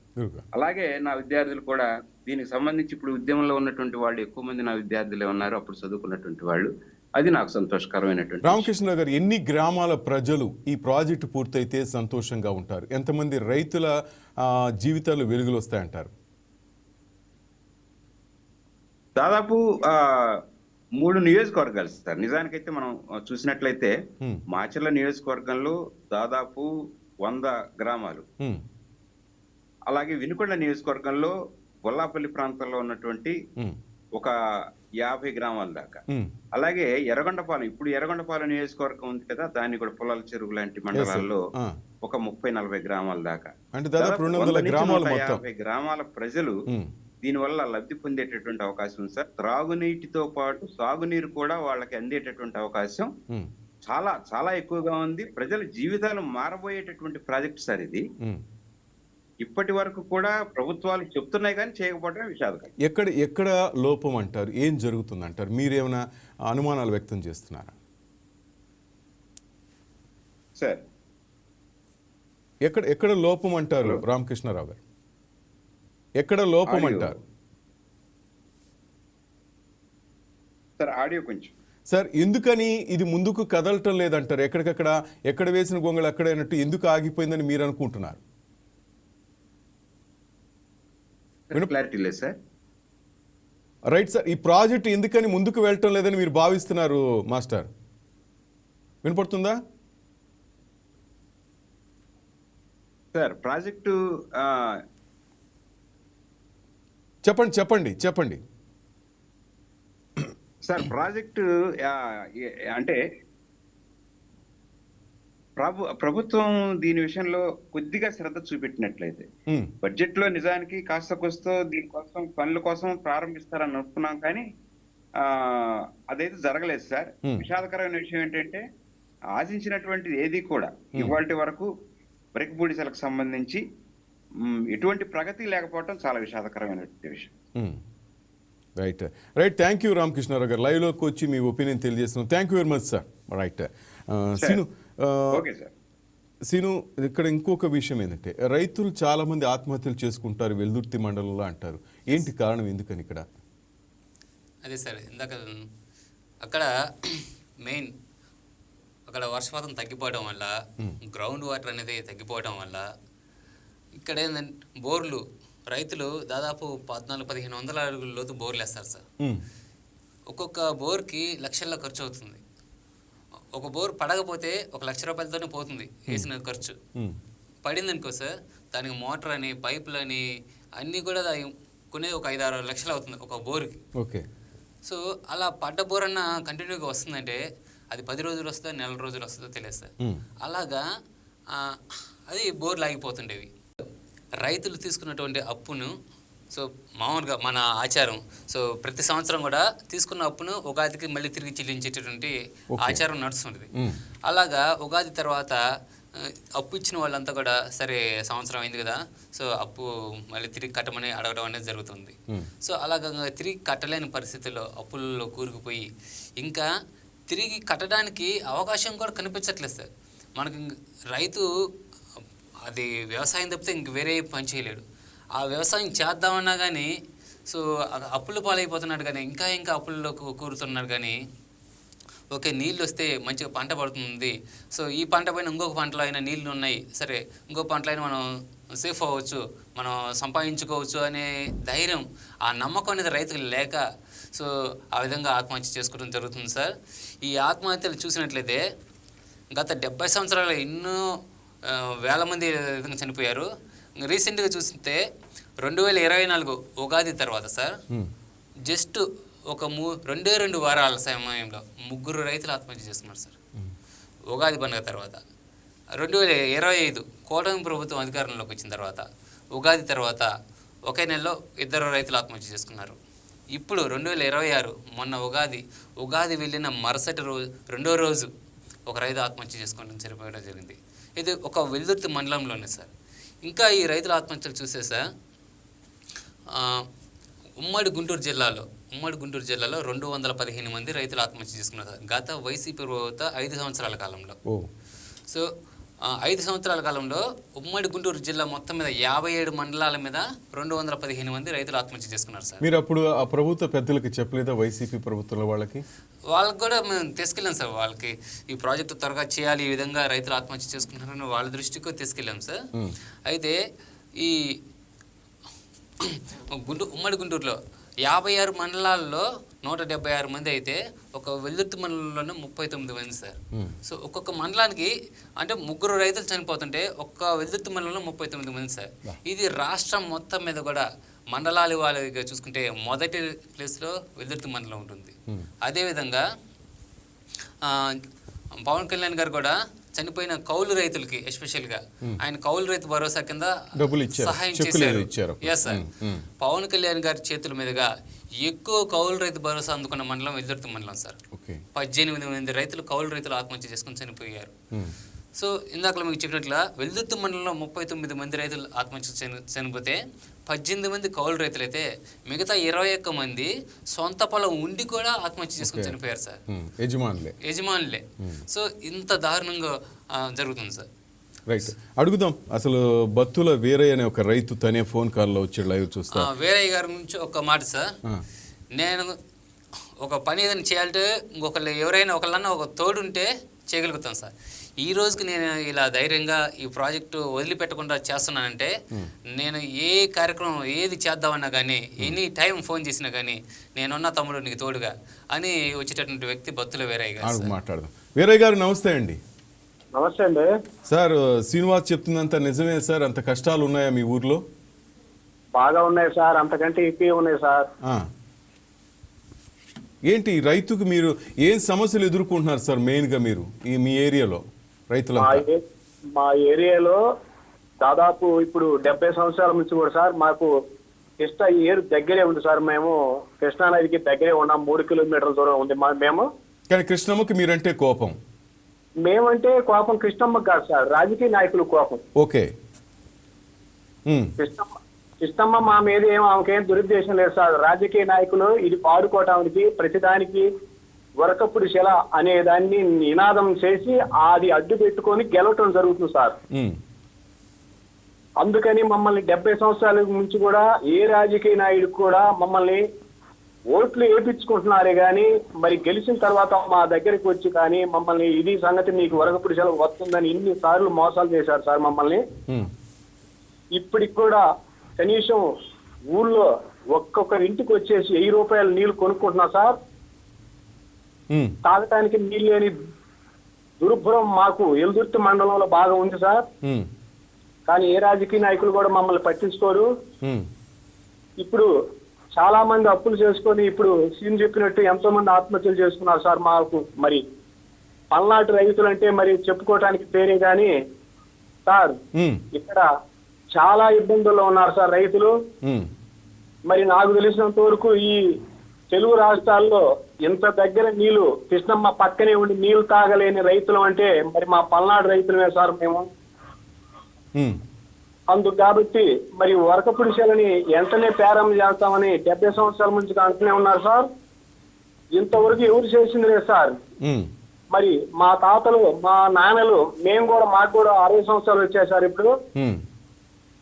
S3: అలాగే నా విద్యార్థులు కూడా దీనికి సంబంధించి ఇప్పుడు ఉద్యమంలో ఉన్నటువంటి వాళ్ళు ఎక్కువ మంది నా విద్యార్థులే ఉన్నారు, అప్పుడు చదువుకున్నటువంటి వాళ్ళు. అది నాకు సంతోషకరమైనటువంటి
S1: రామకృష్ణ గారు, ఎన్ని గ్రామాల ప్రజలు ఈ ప్రాజెక్టు పూర్తయితే సంతోషంగా ఉంటారు? ఎంతమంది రైతుల జీవితాలు వెలుగులు వస్తాయంటారు?
S3: దాదాపు 3 నియోజకవర్గాలు సార్. నిజానికైతే మనం చూసినట్లయితే మాచర్ల నియోజకవర్గంలో దాదాపు 100 గ్రామాలు. అలాగే వినుకొండ నియోజకవర్గంలో గొల్లాపల్లి ప్రాంతంలో ఉన్నటువంటి
S1: ఉమ్,
S3: ఒక 50 గ్రామాల దాకా,
S1: ఉమ్.
S3: అలాగే ఎర్రగొండపాలెం, ఇప్పుడు ఎర్రగొండపాలెం నియోజకవర్గం ఉంది కదా, దాన్ని కూడా పొలాల చెరువు లాంటి మండలాల్లో
S1: ఆ.
S3: ఒక 30-40 గ్రామాల దాకా,
S1: అంటే దాదాపు 200
S3: 100 నుంచి
S1: గ్రామాలు మొత్తం.
S3: 150 గ్రామాల ప్రజలు
S1: ఉమ్,
S3: దీనివల్ల లబ్ధి పొందేటటువంటి అవకాశం ఉంది సార్. త్రాగునీటితో పాటు సాగునీరు కూడా వాళ్ళకి అందేటటువంటి అవకాశం
S1: ఉమ్,
S3: చాలా చాలా ఎక్కువగా ఉంది. ప్రజల జీవితాలు మారబోయేటటువంటి ప్రాజెక్ట్ సార్ ఇది.
S1: ఉమ్.
S3: ఇప్పటి వరకు కూడా ప్రభుత్వాలు చెప్తున్నాయి కానీ చేయకపోవడమే విషాదకరం.
S1: ఎక్కడ లోపం అంటారు? ఏం జరుగుతుంది అంటారు? మీరేమైనా అనుమానాలు వ్యక్తం చేస్తున్నారా?
S3: సార్
S1: ఎక్కడ లోపం అంటారు రామకృష్ణారావు గారు? ఎక్కడ లోపం
S3: ఆడియో.
S1: అంటారు?
S3: సార్ ఆడియో కొంచెం.
S1: సార్ ఎందుకని ఇది ముందుకు కదలటం లేదంటారు? ఎక్కడ వేసిన గొంగళి అక్కడైనట్టు ఎందుకు ఆగిపోయిందని మీరు అనుకుంటున్నారు?
S3: క్లారిటీ లేదు సార్.
S1: రైట్ సార్, ఈ ప్రాజెక్ట్ ఎందుకని ముందుకు వెళ్ళటం లేదని మీరు భావిస్తున్నారు మాస్టర్? వినపడుతుందా
S3: సార్? ప్రాజెక్టు
S1: చెప్పండి.
S3: సార్ ప్రాజెక్టు అంటే ప్రభుత్వం దీని విషయంలో కొద్దిగా శ్రద్ధ చూపెట్టినట్లయితే,
S1: ఉమ్,
S3: బడ్జెట్ లో నిజానికి కాస్త కోస్తో దీనికోసం పనుల కోసం ప్రారంభిస్తారని అనుకున్నాం, కానీ అదైతే జరగలేదు సార్. విషాదకరమైన విషయం ఏంటంటే ఆశించినటువంటిది ఏది కూడా ఇవాళ వరకు బ్రేక్బూడిసలకు సంబంధించి ఎటువంటి ప్రగతి లేకపోవడం చాలా విషాదకరమైనటువంటి విషయం.
S1: రైట్. థ్యాంక్ యూ రామకృష్ణారావు గారు, లైవ్లోకి వచ్చి మీ ఒపీనియన్ తెలియజేస్తున్నాం. Thank you very much sir. Right.
S3: Okay sir.
S1: Seenu, ఇక్కడ ఇంకొక విషయం ఏంటంటే రైతులు చాలా మంది ఆత్మహత్యలు చేసుకుంటారు వెల్దుర్తి మండలంలో అంటారు. ఏంటి కారణం? ఎందుకని ఇక్కడ?
S2: అదే సార్, ఇందాక అక్కడ మెయిన్ అక్కడ వర్షపాతం తగ్గిపోవడం వల్ల, గ్రౌండ్ వాటర్ అనేది తగ్గిపోవడం వల్ల ఇక్కడ ఏంటంటే బోర్లు, రైతులు దాదాపు 1400-1500 అడుగుల లోతు బోర్లు వేస్తారు సార్. ఒక్కొక్క బోర్కి లక్షల్లో ఖర్చు అవుతుంది. ఒక బోర్ పడకపోతే 1 లక్ష రూపాయలతోనే పోతుంది వేసిన ఖర్చు. పడింది అనుకో సార్, దానికి మోటార్ అని, పైపులని అన్నీ కూడా కొనేది ఒక 5-6 లక్షలు అవుతుంది ఒక బోర్కి.
S1: ఓకే.
S2: సో అలా పడ్డ బోర్ అన్న కంటిన్యూగా వస్తుందంటే అది 10 రోజులు వస్తుందో, నెల రోజులు వస్తుందో తెలియదు సార్. అలాగా అది బోర్లు ఆగిపోతుండేవి. రైతులు తీసుకున్నటువంటి అప్పును, సో మామూలుగా మన ఆచారం, సో ప్రతి సంవత్సరం కూడా తీసుకున్న అప్పును ఉగాదికి మళ్ళీ తిరిగి చెల్లించేటటువంటి ఆచారం నడుస్తుంది. అలాగా ఉగాది తర్వాత అప్పు ఇచ్చిన వాళ్ళంతా కూడా సరే సంవత్సరం అయింది కదా, సో అప్పు మళ్ళీ తిరిగి కట్టమని అడగడం అనేది జరుగుతుంది. సో అలాగా తిరిగి కట్టలేని పరిస్థితుల్లో అప్పుల్లో కూరుకుపోయి ఇంకా తిరిగి కట్టడానికి అవకాశం కూడా కనిపించట్లేదు సార్. మనకి రైతు అది వ్యవసాయం తప్పితే ఇంక వేరే పని చేయలేడు. ఆ వ్యవసాయం చేద్దామన్నా కానీ సో అప్పుల పాలైపోతున్నాడు, కానీ ఇంకా అప్పుల్లో కూరుతున్నాడు. కానీ ఓకే, నీళ్ళు వస్తే మంచిగా పంట పడుతుంది, సో ఈ పంట పైన ఇంకొక పంటలో అయినా నీళ్ళు ఉన్నాయి, సరే ఇంకో పంటలో అయినా మనం సేఫ్ అవ్వచ్చు, మనం సంపాదించుకోవచ్చు అనే ధైర్యం, ఆ నమ్మకం అనేది రైతులు లేక సో ఆ విధంగా ఆత్మహత్య చేసుకోవడం జరుగుతుంది సార్. ఈ ఆత్మహత్యలు చూసినట్లయితే గత 70 సంవత్సరాలు ఎన్నో వేల మంది విధంగా చనిపోయారు. రీసెంట్గా చూస్తే 2024 ఉగాది తర్వాత సార్ జస్ట్ ఒక 2 వారాల సమయంలో 3 రైతులు ఆత్మహత్య చేసుకున్నారు సార్. ఉగాది పండుగ తర్వాత 2025 కూటమి ప్రభుత్వం అధికారంలోకి వచ్చిన తర్వాత ఉగాది తర్వాత ఒకే నెలలో 2 రైతులు ఆత్మహత్య చేసుకున్నారు. ఇప్పుడు 2026 మొన్న ఉగాది వెళ్ళిన మరుసటి రోజు 2వ రోజు ఒక రైతు ఆత్మహత్య చేసుకోవడం సరిపోయడం జరిగింది. ఇది ఒక వెల్దుర్తి మండలంలోనే సార్. ఇంకా ఈ రైతుల ఆత్మహత్యలు చూస్తే సార్ ఉమ్మడి గుంటూరు జిల్లాలో 215 మంది రైతులు ఆత్మహత్య చేసుకున్నారు గత వైసీపీ ప్రభుత్వ 5 సంవత్సరాల కాలంలో. సో 5 సంవత్సరాల కాలంలో ఉమ్మడి గుంటూరు జిల్లా మొత్తం మీద 57 మండలాల మీద 215 మంది రైతులు ఆత్మహత్య చేసుకున్నారు సార్.
S1: మీరు అప్పుడు ఆ ప్రభుత్వ పెద్దలకి చెప్పలేదా? వైసీపీ ప్రభుత్వంలో వాళ్ళకి
S2: కూడా మేము తీసుకెళ్ళాం సార్. వాళ్ళకి ఈ ప్రాజెక్టు త్వరగా చేయాలి, ఈ విధంగా రైతులు ఆత్మహత్య చేసుకుంటున్నారని వాళ్ళ దృష్టికి తీసుకెళ్ళాం సార్. అయితే ఈ ఉమ్మడి గుంటూరులో 56 మండలాల్లో 176 మంది అయితే ఒక వెల్దుర్తి మండలంలోనే 39 మంది సార్. సో ఒక్కొక్క మండలానికి అంటే 3 రైతులు చనిపోతుంటే ఒక్క వెల్దుర్తి మండలంలో 39 మంది సార్. ఇది రాష్ట్రం మొత్తం మీద కూడా మండలాల వాళ్ళగా చూసుకుంటే మొదటి ప్లేస్లో వెల్దుర్తి మండలం ఉంటుంది. అదేవిధంగా పవన్ కళ్యాణ్ గారు కూడా చనిపోయిన కౌలు రైతులకి ఎస్పెషల్గా ఆయన కౌలు రైతు భరోసా కింద సహాయం చేశారు. Yes sir. పవన్ కళ్యాణ్ గారి చేతుల మీదుగా ఎక్కువ కౌలు రైతు భరోసా అందుకున్న మండలం వెల్దుర్తి మండలం సార్. 18 మంది రైతులు కౌలు రైతులు ఆత్మహత్య చేసుకుని చనిపోయారు. సో ఇందాక మీకు చెప్పినట్లుగా వెల్దుర్తి మండలంలో 39 మంది రైతులు ఆత్మహత్య చనిపోతే 18 మంది కౌలు రైతులు అయితే మిగతా 21 మంది సొంత పొలం ఉండి కూడా ఆత్మహత్య చేసుకుని చనిపోయారు సార్. యజమానులే. సో ఇంత దారుణంగా జరుగుతుంది సార్.
S1: రైట్, అడుగుదాం అసలు బత్తుల వీరయ్య అనే ఒక రైతు తనే ఫోన్ కాల్లో వచ్చి లైవ్ చూస్తా.
S2: వీరయ్య గారి నుంచి ఒక మాట సార్. నేను ఒక పని ఏదైనా చేయాలంటే ఇంకొకళ్ళు ఎవరైనా ఒకళ్ళన్నా ఒక తోడుంటే చేయగలుగుతాం సార్. ఈ రోజుకి నేను ఇలా ధైర్యంగా ఈ ప్రాజెక్టు వదిలిపెట్టకుండా చేస్తున్నానంటే నేను ఏ కార్యక్రమం ఏది చేద్దామన్నా కానీ ఎనీ టైం ఫోన్ చేసినా కానీ నేనున్న తమ్ముడు నీకు తోడుగా అని వచ్చేటటువంటి వ్యక్తి బత్తుల వీరయ్య గారు.
S1: మాట్లాడదాం. వీరయ్య గారు నమస్తే అండి.
S4: నమస్తే అండి
S1: సార్. శ్రీనివాస్ చెప్తుందంత నిజమే సార్? అంత కష్టాలు ఉన్నాయా మీ ఊర్లో?
S4: బాగా ఉన్నాయి సార్, అంతకంటే ఎక్కువ ఉన్నాయి సార్.
S1: ఏంటి రైతుకు మీరు ఏం సమస్యలు ఎదుర్కొంటున్నారు సార్ మెయిన్గా మీరు మీ ఏరియాలో రైతులు?
S4: మా ఏరియాలో దాదాపు ఇప్పుడు 70 సంవత్సరాల నుంచి కూడా సార్ మాకు కృష్ణా ఏరు దగ్గరే ఉంది సార్. మేము కృష్ణా నదికి దగ్గరే ఉన్నాం, 3 కిలోమీటర్ల దూరం ఉంది మేము.
S1: కానీ కృష్ణమ్మకి మీరంటే కోపం?
S4: మేమంటే కోపం కృష్ణమ్మకి కాదు సార్, రాజకీయ నాయకులు కోపం.
S1: ఓకే.
S4: కృష్ణమ్మ మా మీద ఆమెకేం దురుద్దేశం లేదు సార్. రాజకీయ నాయకులు ఇది పాడుకోవటానికి ప్రతిదానికి వరకప్పుడు శిల అనే దాన్ని నినాదం చేసి అది అడ్డు పెట్టుకొని గెలవటం జరుగుతుంది సార్. అందుకని మమ్మల్ని 70 సంవత్సరాల నుంచి కూడా ఏ రాజకీయ నాయుడు కూడా మమ్మల్ని ఓట్లు వేయించుకుంటున్నారే గాని మరి గెలిచిన తర్వాత మా దగ్గరికి వచ్చి కానీ మమ్మల్ని ఇది సంగతి మీకు వరకప్పుడు శిల వస్తుందని ఇన్ని సార్లు మోసాలు చేశారు సార్ మమ్మల్ని. ఇప్పటికి కూడా కనీసం ఊళ్ళో ఒక్కొక్కరి ఇంటికి వచ్చేసి 1000 రూపాయల నీళ్లు కొనుక్కుంటున్నా సార్. తాగటానికి నీళ్ళు లేని దుర్భరం మాకు ఎల్దుర్తి మండలంలో బాగా ఉంది సార్. కానీ ఏ రాజకీయ నాయకులు కూడా మమ్మల్ని పట్టించుకోరు. ఇప్పుడు చాలా మంది అప్పులు చేసుకొని ఇప్పుడు సీన్ చెప్పినట్టు ఎంతో మంది ఆత్మహత్యలు చేసుకున్నారు సార్. మాకు మరి పల్నాటి రైతులు అంటే మరి చెప్పుకోవటానికి పేరే గాని సార్ ఇక్కడ చాలా ఇబ్బందుల్లో ఉన్నారు సార్ రైతులు. మరి నాకు తెలిసినంత వరకు ఈ తెలుగు రాష్ట్రాల్లో ఇంత దగ్గర నీళ్లు కృష్ణమ్మ పక్కనే ఉండి నీళ్లు తాగలేని రైతులు అంటే మరి మా పల్నాడు రైతులమే సార్ మేము. అందుకు కాబట్టి మరి వరకపుడిశలని వెంటనే ప్రారంభం చేస్తామని 70 సంవత్సరాల నుంచి అంటూనే ఉన్నారు సార్. ఇంతవరకు ఎవరు చేసింది లేదు సార్. మరి మా తాతలు మా నాన్నలు మేము కూడా మాకు కూడా 60 సంవత్సరాలు వచ్చాయి సార్. ఇప్పుడు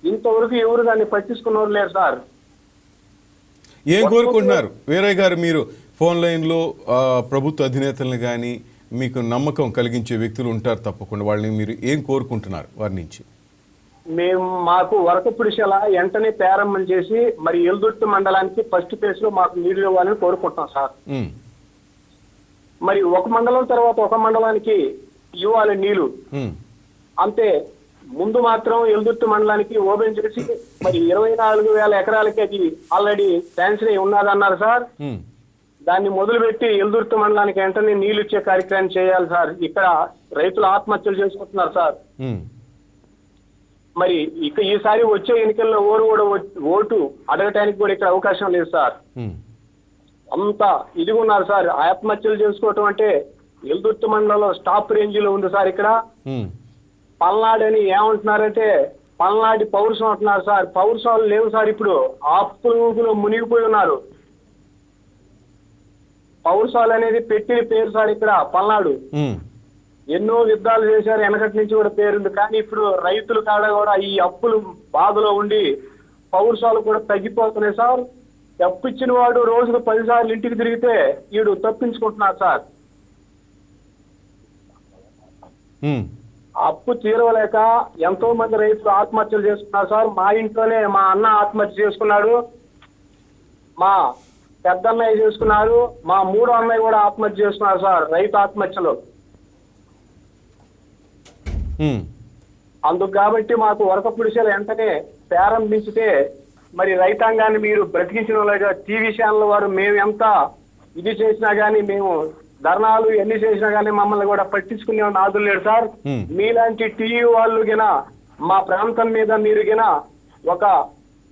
S4: ఇంతవరకు ఎవరు దాన్ని పట్టించుకున్నారు లేరు సార్.
S1: ఏం కోరుకుంటున్నారు వీరయ్య గారు మీరు? ఫోన్ లైన్లో ప్రభుత్వ అధినేతలను కానీ మీకు నమ్మకం కలిగించే వ్యక్తులు ఉంటారు తప్పకుండా, వాళ్ళని మీరు ఏం కోరుకుంటున్నారు వారి నుంచి?
S4: మేము మాకు వరకపుడిశల వెంటనే ప్రారంభం చేసి మరి ఎల్దుర్తి మండలానికి ఫస్ట్ ప్లేస్ లో మాకు నీళ్లు ఇవ్వాలని కోరుకుంటున్నాం సార్. మరి ఒక మండలం తర్వాత ఒక మండలానికి ఇవ్వాలి నీళ్లు అంతే. ముందు మాత్రం ఎల్దుర్తి మండలానికి ఓపెన్ చేసి మరి 24,000 ఎకరాలకి అది ఆల్రెడీ శాంక్షన్ అయి ఉన్నదన్నారు సార్. దాన్ని మొదలుపెట్టి ఎల్దుర్తి మండలానికి వెంటనే నీళ్లు ఇచ్చే కార్యక్రమం చేయాలి సార్. ఇక్కడ రైతులు ఆత్మహత్యలు చేసుకుంటున్నారు సార్. మరి ఇక ఈసారి వచ్చే ఎన్నికల్లో కూడా ఓటు అడగటానికి కూడా ఇక్కడ అవకాశం లేదు సార్. అంతా ఇదిగున్నారు సార్. ఆత్మహత్యలు చేసుకోవటం అంటే ఎల్దుర్తి మండలంలో స్టాప్ రేంజ్ లో ఉంది సార్. ఇక్కడ పల్నాడు అని ఏమంటున్నారంటే పల్నాడి పౌరుషం అంటున్నారు సార్. పౌరుషాలు లేవు సార్. ఇప్పుడు అప్పులో మునిగిపోయి ఉన్నారు. పౌరుషాలు అనేది పెట్టిన పేరు సార్ ఇక్కడ పల్నాడు. ఎన్నో యుద్ధాలు చేశారు, వెనకటి నుంచి కూడా పేరుంది. కానీ ఇప్పుడు రైతులు కాడ కూడా ఈ అప్పులు బాధలో ఉండి పౌరుషాలు కూడా తగ్గిపోతున్నాయి సార్. అప్పు ఇచ్చిన వాడు రోజుకు 10 సార్లు ఇంటికి తిరిగితే వీడు తప్పించుకుంటున్నారు సార్. అప్పు తీరవలేక ఎంతో మంది రైతులు ఆత్మహత్యలు చేసుకున్నారు సార్. మా ఇంట్లోనే మా అన్న ఆత్మహత్య చేసుకున్నాడు. మా పెద్ద అన్నయ్య చేసుకున్నారు, మా మూడో అన్నయ్య కూడా ఆత్మహత్య చేసుకున్నారు సార్, రైతు ఆత్మహత్యలు. అందుకు కాబట్టి మాకు వరకపుడిసెలు వెంటనే ప్రారంభించితే మరి రైతాంగాన్ని మీరు బ్రతికించిన వాళ్ళగా టీవీ ఛానల్ వారు మేము ఎంత ఇది చేసినా గానీ, మేము ధర్నాలు ఎన్ని చేసినా గానీ మమ్మల్ని కూడా పట్టించుకునే నాదులు లేడు సార్. మీలాంటి టీవీ వాళ్ళు గిన మా ప్రాంతం మీద మీరు గిన ఒక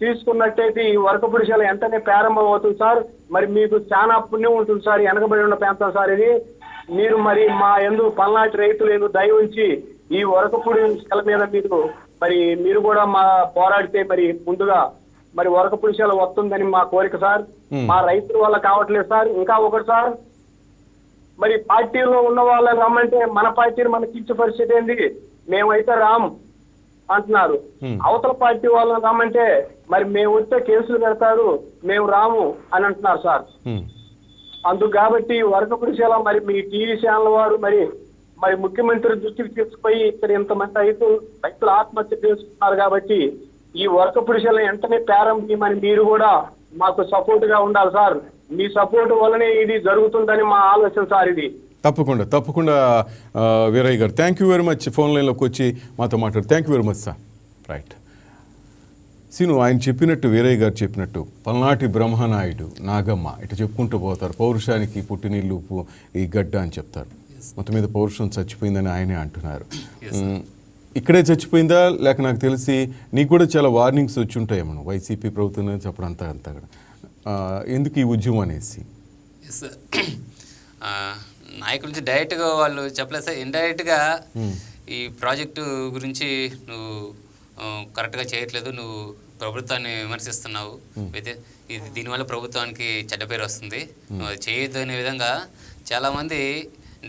S4: తీసుకున్నట్టయితే ఈ వరకపుడిసెలు వెంటనే ప్రారంభం అవుతుంది సార్. మరి మీకు చాలా పుణ్యం ఉంటుంది సార్, వెనకబడి ఉన్న ప్రాంతం సార్ ఇది. మీరు మరి మా ఎందు పల్నాటి రైతులు ఎందు దయ ఉంచి ఈ వరకపుడిసెల మీద మీరు కూడా మా పోరాడితే మరి ముందుగా మరి వరకపుడిసెలు వస్తుందని మా కోరిక సార్. మా రైతుల వల్ల కావట్లేదు సార్. ఇంకా ఒకటి సార్, మరి పార్టీలో ఉన్న వాళ్ళని రమ్మంటే మన పార్టీని మనకి ఇచ్చే పరిస్థితి ఏంది, మేమైతే రాము అంటున్నారు. అవతల పార్టీ వాళ్ళని రమ్మంటే మరి మేము వస్తే కేసులు పెడతారు, మేము రాము అని అంటున్నారు సార్. అందుకు కాబట్టి వరకపుడిసెల మరి మీ టీవీ ఛానల్ వారు మరి ముఖ్యమంత్రి దృష్టికి తీసుకుపోయి ఇక్కడ ఇంతమంది రైతులు ఆత్మహత్య చేసుకున్నారు కాబట్టి ఈ వరకపుడిసెలను వెంటనే ప్రారంభించమని మీరు కూడా మాకు సపోర్ట్ గా ఉండాలి సార్. మీ సపోర్ట్ వల్లనే ఇది జరుగుతుందని మా ఆలోచన సార్ ఇది.
S1: తప్పకుండా వీరయ్య గారు, thank you very much. Phone లైన్లోకి వచ్చి మాతో మాట్లాడు. Thank you very much sir. Right Seenu, ఆయన చెప్పినట్టు, వీరయ్య గారు చెప్పినట్టు పల్నాటి బ్రహ్మనాయుడు, నాగమ్మ ఇటు చెప్పుకుంటూ పోతారు. పౌరుషానికి పుట్టినీళ్ళు ఈ గడ్డ అని చెప్తారు. మొత్తం మీద పౌరుషం చచ్చిపోయిందని ఆయనే అంటున్నారు. ఇక్కడే చచ్చిపోయిందా లేక నాకు తెలిసి నీకు కూడా చాలా వార్నింగ్స్ వచ్చి ఉంటాయేమో వైసీపీ ప్రభుత్వం నుంచి అప్పుడు అంతా కూడా ఎందుకు ఈ ఉద్యమం అనేసి?
S2: నాయకుల నుంచి డైరెక్ట్గా వాళ్ళు చెప్పలేదు సార్, ఇండైరెక్ట్గా ఈ ప్రాజెక్టు గురించి నువ్వు కరెక్ట్గా చేయట్లేదు, నువ్వు ప్రభుత్వాన్ని విమర్శిస్తున్నావు, అయితే ఇది దీనివల్ల ప్రభుత్వానికి చెడ్డ పేరు వస్తుంది, నువ్వు అది చేయొద్దు అనే విధంగా చాలామంది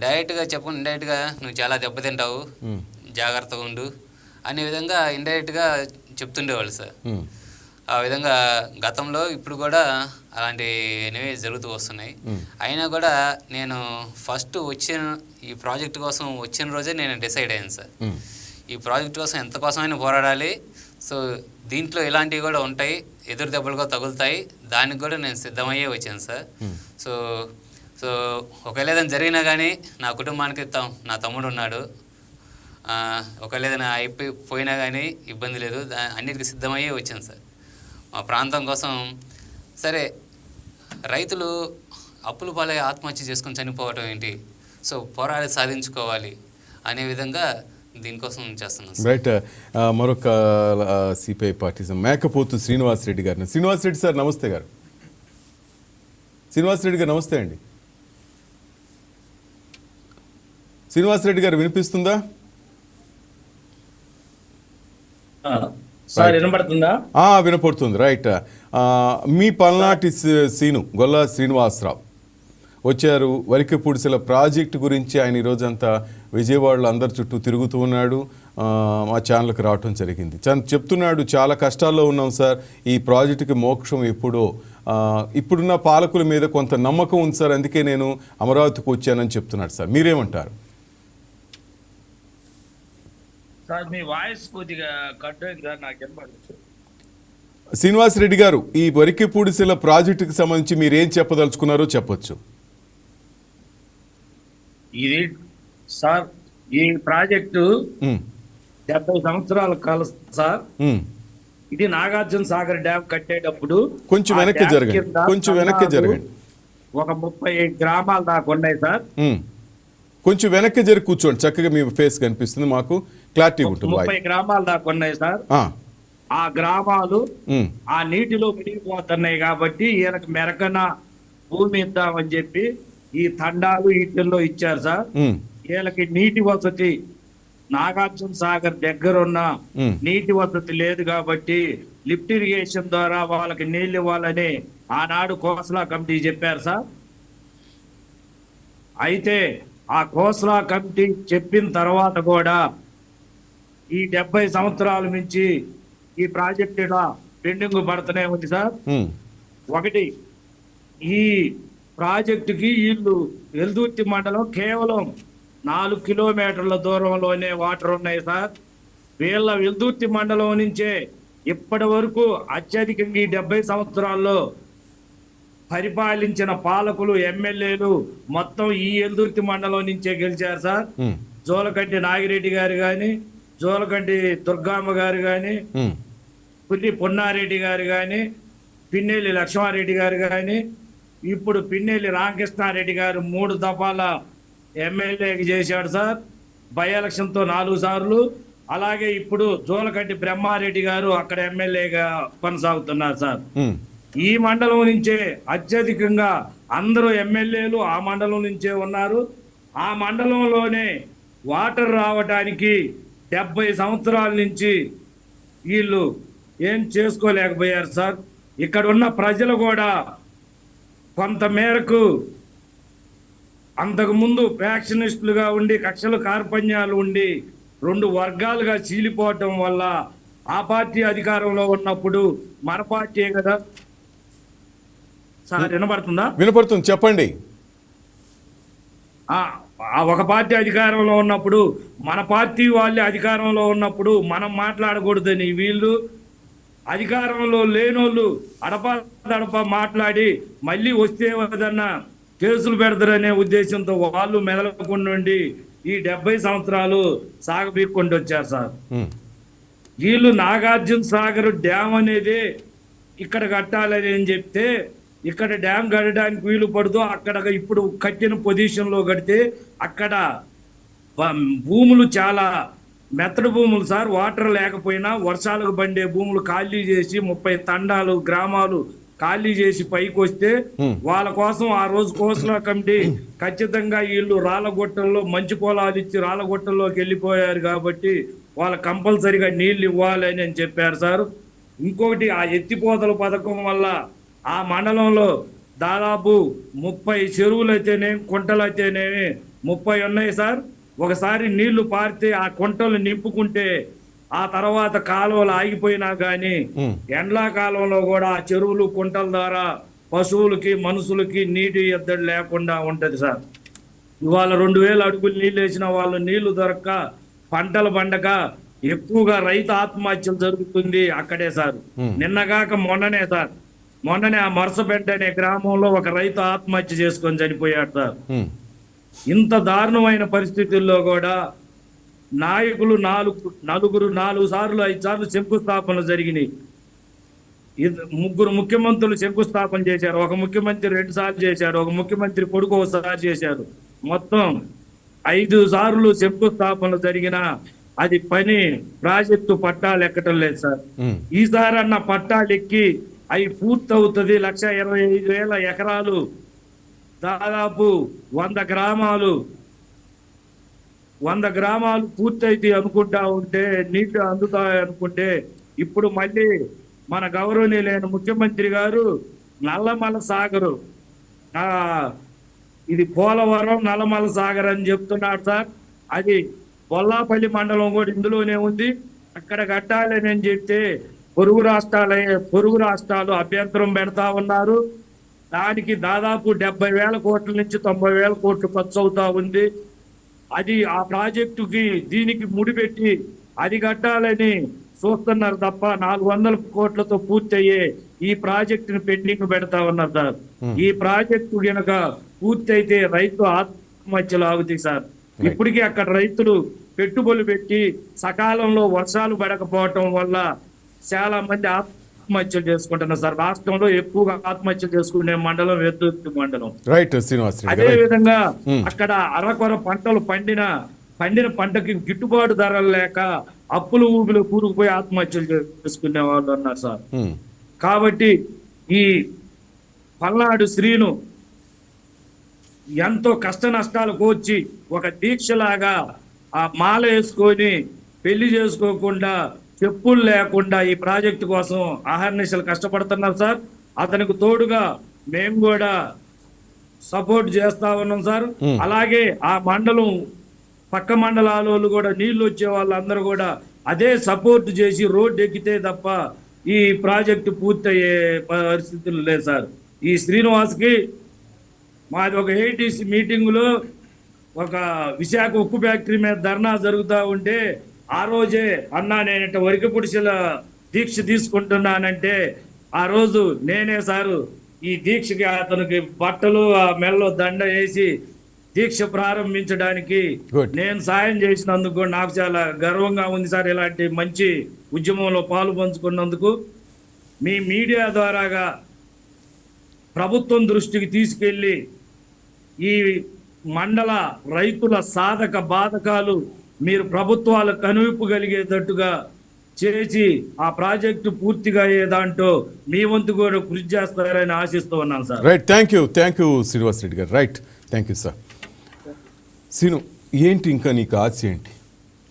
S2: డైరెక్ట్గా చెప్పకుండా ఇండైరెక్ట్గా నువ్వు చాలా దెబ్బతింటావు, జాగ్రత్తగా ఉండు అనే విధంగా ఇండైరెక్ట్గా చెప్తుండేవాళ్ళు సార్. ఆ విధంగా గతంలో ఇప్పుడు కూడా అలాంటివి జరుగుతూ వస్తున్నాయి. అయినా కూడా నేను ఫస్ట్ ఈ ప్రాజెక్ట్ కోసం వచ్చిన రోజే నేను డిసైడ్ అయ్యాను సార్, ఈ ప్రాజెక్ట్ కోసం ఎంత కోసమైనా పోరాడాలి. సో దీంట్లో ఇలాంటివి కూడా ఉంటాయి, ఎదురు దెబ్బలు కూడా తగులుతాయి, దానికి కూడా నేను సిద్ధమయ్యే వచ్చాను సార్. సో ఒకవేళ ఏదైనా జరిగినా కానీ నా కుటుంబానికి నా తమ్ముడు ఉన్నాడు, ఒకవేళ ఏదైనా అయిపోయినా కానీ ఇబ్బంది లేదు, అన్నిటికీ సిద్ధమయ్యే వచ్చాను సార్ మా ప్రాంతం కోసం. సరే, రైతులు అప్పుల పాలై ఆత్మహత్య చేసుకొని చనిపోవటం ఏంటి, సో పోరాడి సాధించుకోవాలి అనే విధంగా దీనికోసం చేస్తున్నాం.
S1: రైట్. మరొక సిపిఐ పార్టీ మేకపోతు శ్రీనివాసరెడ్డి గారు. శ్రీనివాసరెడ్డి సార్ నమస్తే గారు. శ్రీనివాసరెడ్డి గారు నమస్తే అండి. శ్రీనివాసరెడ్డి గారు వినిపిస్తుందా? వినపడుతుంది. రైట్. మీ పల్నాటి సీను గొల్లా శ్రీనివాసరావు వచ్చారు. వరికపుడిసెల ప్రాజెక్టు గురించి ఆయన ఈరోజంతా విజయవాడలో అందరి చుట్టూ తిరుగుతూ ఉన్నాడు. మా ఛానల్కి రావటం జరిగింది. చెప్తున్నాడు, చాలా కష్టాల్లో ఉన్నాం సార్, ఈ ప్రాజెక్టుకి మోక్షం ఎప్పుడో, ఇప్పుడున్న పాలకుల మీద కొంత నమ్మకం ఉంది సార్, అందుకే నేను అమరావతికి వచ్చానని చెప్తున్నాడు సార్. మీరేమంటారు?
S5: సార్ మీ వాయిస్ కొద్దిగా కట్ అయింది సార్, నాకు వినపడలేదు.
S1: శ్రీనివాసరెడ్డి గారు, ఈ వరికపుడిసెల ప్రాజెక్టుకి సంబంధించి మీరు ఏం చెప్పదలుచుకున్నారో చెప్పొచ్చు.
S5: ఇది సార్, ఈ ప్రాజెక్టు 70 సంవత్సరాల కాలం సార్. ఇది నాగార్జున సాగర్ డ్యామ్ కట్టేటప్పుడు
S1: కొంచెం వెనక్కి జరగండి.
S5: ఒక 30 గ్రామాలు దాకా ఉన్నాయి సార్.
S1: కొంచెం వెనక్కి జరిగి కూర్చోండి, చక్కగా మీ ఫేస్ కనిపిస్తుంది, మాకు క్లారిటీ ఉంటుంది.
S5: 30 గ్రామాలు దాకా ఉన్నాయి సార్. ఆ గ్రామాలు ఆ నీటిలో మునిగిపోతున్నాయి కాబట్టి ఈయనకు మెరకన భూమి ఇద్దామని చెప్పి ఈ తండాలు వీటిల్లో ఇచ్చారు సార్. వీళ్ళకి నీటి వసతి నాగార్జున సాగర్ దగ్గరున్న నీటి వసతి లేదు కాబట్టి లిఫ్ట్ ఇరిగేషన్ ద్వారా వాళ్ళకి నీళ్ళు ఇవ్వాలని ఆనాడు కోస్లా కమిటీ చెప్పారు సార్. అయితే ఆ కోస్లా కమిటీ చెప్పిన తర్వాత కూడా ఈ 70 సంవత్సరాల నుంచి ఈ ప్రాజెక్ట్ ఇలా పెండింగ్ పడుతూనే ఉంది సార్. ఒకటి, ఈ ప్రాజెక్టుకి వీళ్ళు వెల్దుర్తి మండలం కేవలం 4 కిలోమీటర్ల దూరంలోనే వాటర్ ఉన్నాయి సార్. వీళ్ళ వెల్దుర్తి మండలం నుంచే ఇప్పటి వరకు అత్యధికంగా ఈ 70 సంవత్సరాల్లో పరిపాలించిన పాలకులు ఎమ్మెల్యేలు మొత్తం ఈ ఎల్దుర్తి మండలం నుంచే గెలిచారు సార్. జోలకంటి నాగిరెడ్డి గారు కానీ, జోలకంటి దుర్గమ్మ గారు కానీ, పుల్లి పొన్నారెడ్డి గారు కానీ, పిన్నెల్లి లక్ష్మారెడ్డి గారు కానీ, ఇప్పుడు పిన్నెల్లి రామకృష్ణారెడ్డి గారు 3 దఫాల ఎమ్మెల్యేకి చేశాడు సార్, బై ఎలక్షన్తో 4 సార్లు. అలాగే ఇప్పుడు జోలకంటి బ్రహ్మారెడ్డి గారు అక్కడ ఎమ్మెల్యేగా కొనసాగుతున్నారు సార్. ఈ మండలం నుంచే అత్యధికంగా అందరూ ఎమ్మెల్యేలు ఆ మండలం నుంచే ఉన్నారు. ఆ మండలంలోనే వాటర్ రావడానికి 70 సంవత్సరాల నుంచి వీళ్ళు ఏం చేసుకోలేకపోయారు సార్. ఇక్కడ ఉన్న ప్రజలు కూడా కొంత మేరకు అంతకుముందు ఫ్యాక్షనిస్టులుగా ఉండి కక్షలు కార్పణ్యాలు ఉండి 2 వర్గాలుగా చీలిపోవటం వల్ల ఆ పార్టీ అధికారంలో ఉన్నప్పుడు మన పార్టీ కదా సార్, వినపడుతుందా?
S1: వినపడుతుంది, చెప్పండి.
S5: ఒక పార్టీ అధికారంలో ఉన్నప్పుడు మన పార్టీ వాళ్ళే అధికారంలో ఉన్నప్పుడు మనం మాట్లాడకూడదని వీళ్ళు, అధికారంలో లేనోళ్ళు అడపా మాట్లాడి మళ్ళీ వస్తే ఏదన్నా కేసులు పెడతారనే ఉద్దేశంతో వాళ్ళు మెదలకుండి ఈ 70 సంవత్సరాలు సాగబీక్కుంటూ వచ్చారు సార్. వీళ్ళు నాగార్జున సాగర్ డ్యామ్ అనేది ఇక్కడ కట్టాలని అని చెప్తే ఇక్కడ డ్యామ్ కట్టడానికి వీలు పడుతూ అక్కడ ఇప్పుడు కట్టిన పొజిషన్లో కడితే అక్కడ భూములు చాలా మెత్తడి భూములు సార్. వాటర్ లేకపోయినా వర్షాలకు బండే భూములు ఖాళీ చేసి 30 తండాలు గ్రామాలు ఖాళీ చేసి పైకి వస్తే వాళ్ళ కోసం ఆ రోజు కోసల కమిటీ ఖచ్చితంగా వీళ్ళు రాళ్ళగొట్టంలో మంచి పొలాలు ఇచ్చి రాళ్ళగొట్టంలోకి వెళ్ళిపోయారు కాబట్టి వాళ్ళ కంపల్సరిగా నీళ్లు ఇవ్వాలని అని చెప్పారు సార్. ఇంకొకటి ఆ ఎత్తిపోతల పథకం వల్ల ఆ మండలంలో దాదాపు 30 చెరువులు అయితేనేమి కుంటలు అయితేనేమి 30 ఉన్నాయి సార్. ఒకసారి నీళ్లు పారితే ఆ కుంటలు నింపుకుంటే ఆ తర్వాత కాలువలు ఆగిపోయినా కానీ ఎండాకాలంలో కూడా ఆ చెరువులు కుంటల ద్వారా పశువులకి మనుషులకి నీటి ఎద్దడి లేకుండా ఉంటది సార్. ఇవాళ 2000 అడుగులు నీళ్ళు వేసిన వాళ్ళు నీళ్లు దొరక్క పంటలు పండక ఎక్కువగా రైతు ఆత్మహత్యలు జరుగుతుంది అక్కడే సార్. నిన్నగాక మొన్ననే ఆ మరసపెట్ట అనే గ్రామంలో ఒక రైతు ఆత్మహత్య చేసుకొని చనిపోయాడు సార్. ఇంత దారుణమైన పరిస్థితుల్లో కూడా నాయకులు 4 సార్లు 5 సార్లు శంకుస్థాపనలు జరిగినాయి. 3 ముఖ్యమంత్రులు శంకుస్థాపన చేశారు. ఒక ముఖ్యమంత్రి 2 సార్లు చేశారు, ఒక ముఖ్యమంత్రి కొడుకు ఒకసారి చేశారు. మొత్తం 5 సార్లు శంకుస్థాపనలు జరిగిన అది పని ప్రాజెక్టు పట్టాలు ఎక్కటం లేదు సార్. ఈసారి అన్న పట్టాలు ఎక్కి అవి పూర్తవుతుంది. 1,25,000 ఎకరాలు దాదాపు 100 గ్రామాలు పూర్తయితే అనుకుంటా ఉంటే నీళ్లు అందుతాయి అనుకుంటే ఇప్పుడు మళ్ళీ మన గౌరవనీయులైన ముఖ్యమంత్రి గారు నల్లమల సాగరు ఇది పోలవరం నల్లమల సాగర్ అని చెప్తున్నాడు సార్. అది బొల్లాపల్లి మండలం కూడా ఇందులోనే ఉంది. అక్కడ కట్టాలని అని చెప్తే పొరుగు రాష్ట్రాలు అభ్యంతరం పెడతా ఉన్నారు. దానికి దాదాపు 70,000 కోట్ల నుంచి 90,000 కోట్లు ఖర్చు అవుతా ఉంది. అది ఆ ప్రాజెక్టుకి దీనికి ముడిపెట్టి అది కట్టాలని చూస్తున్నారు తప్ప 400 కోట్లతో పూర్తయ్యే ఈ ప్రాజెక్టును పెండింగ్ పెడతా ఉన్నారు సార్. ఈ ప్రాజెక్టు గనక పూర్తయితే రైతు ఆత్మహత్యలు ఆగుతాయి సార్. ఇప్పటికీ అక్కడ రైతులు పెట్టుబడులు పెట్టి సకాలంలో వర్షాలు పడకపోవటం వల్ల చాలా మంది ఆత్మహత్యలు చేసుకుంటున్నారు సార్. రాష్ట్రంలో ఎక్కువగా ఆత్మహత్యలు చేసుకునే మండలం ఎల్దుర్తి మండలం.
S1: రైట్ శ్రీనివాస్.
S5: అదే విధంగా అక్కడ అరకొర పంటలు పండిన పంటకి గిట్టుబాటు ధరలు లేక అప్పులు ఊబిలు కూరుకుపోయి ఆత్మహత్యలు చేసుకునే వాళ్ళు ఉన్నారు సార్. కాబట్టి ఈ పల్నాడు శ్రీను ఎంతో కష్ట నష్టాలు కోర్చి ఒక దీక్షలాగా ఆ మాల వేసుకొని పెళ్లి చేసుకోకుండా చెప్పులు లేకుండా ఈ ప్రాజెక్టు కోసం అహర్నిశలు కష్టపడుతున్నారు సార్. అతనికి తోడుగా మేము కూడా సపోర్ట్ చేస్తా ఉన్నాం సార్. అలాగే ఆ మండలం పక్క మండలాలు కూడా నీళ్లు వచ్చే వాళ్ళందరూ కూడా అదే సపోర్ట్ చేసి రోడ్డు ఎక్కితే తప్ప ఈ ప్రాజెక్టు పూర్తయ్యే పరిస్థితులు లేదు సార్. ఈ శ్రీనివాస్కి మాది ఒక ఏటీసీ మీటింగులో ఒక విశాఖ ఉక్కు ఫ్యాక్టరీ మీద ధర్నా జరుగుతూ ఉంటే ఆ రోజే అన్నా నేను వరికి పుడిసెల దీక్ష తీసుకుంటున్నానంటే ఆ రోజు నేనే సారు ఈ దీక్షకి అతనికి బట్టలు ఆ మెడలో దండ వేసి దీక్ష ప్రారంభించడానికి
S1: Good.
S5: నేను సాయం చేసినందుకు కూడా నాకు చాలా గర్వంగా ఉంది సార్. ఇలాంటి మంచి ఉద్యమంలో పాలు పంచుకున్నందుకు మీ మీడియా ద్వారాగా ప్రభుత్వం దృష్టికి తీసుకెళ్ళి ఈ మండల రైతుల సాధక బాధకాలు మీరు ప్రభుత్వాలు కనువిప్పు కలిగేటట్టుగా చేసి ఆ ప్రాజెక్టు పూర్తిగా అయ్యే దాంట్లో మీ వంతు కూడా కృషి చేస్తారని ఆశిస్తూ ఉన్నాను sir.
S1: Right, thank you Srinivas Reddy గారు. Right, thank you sir. Seenu, ఏంటి ఇంకా నీకు ఆశ ఏంటి?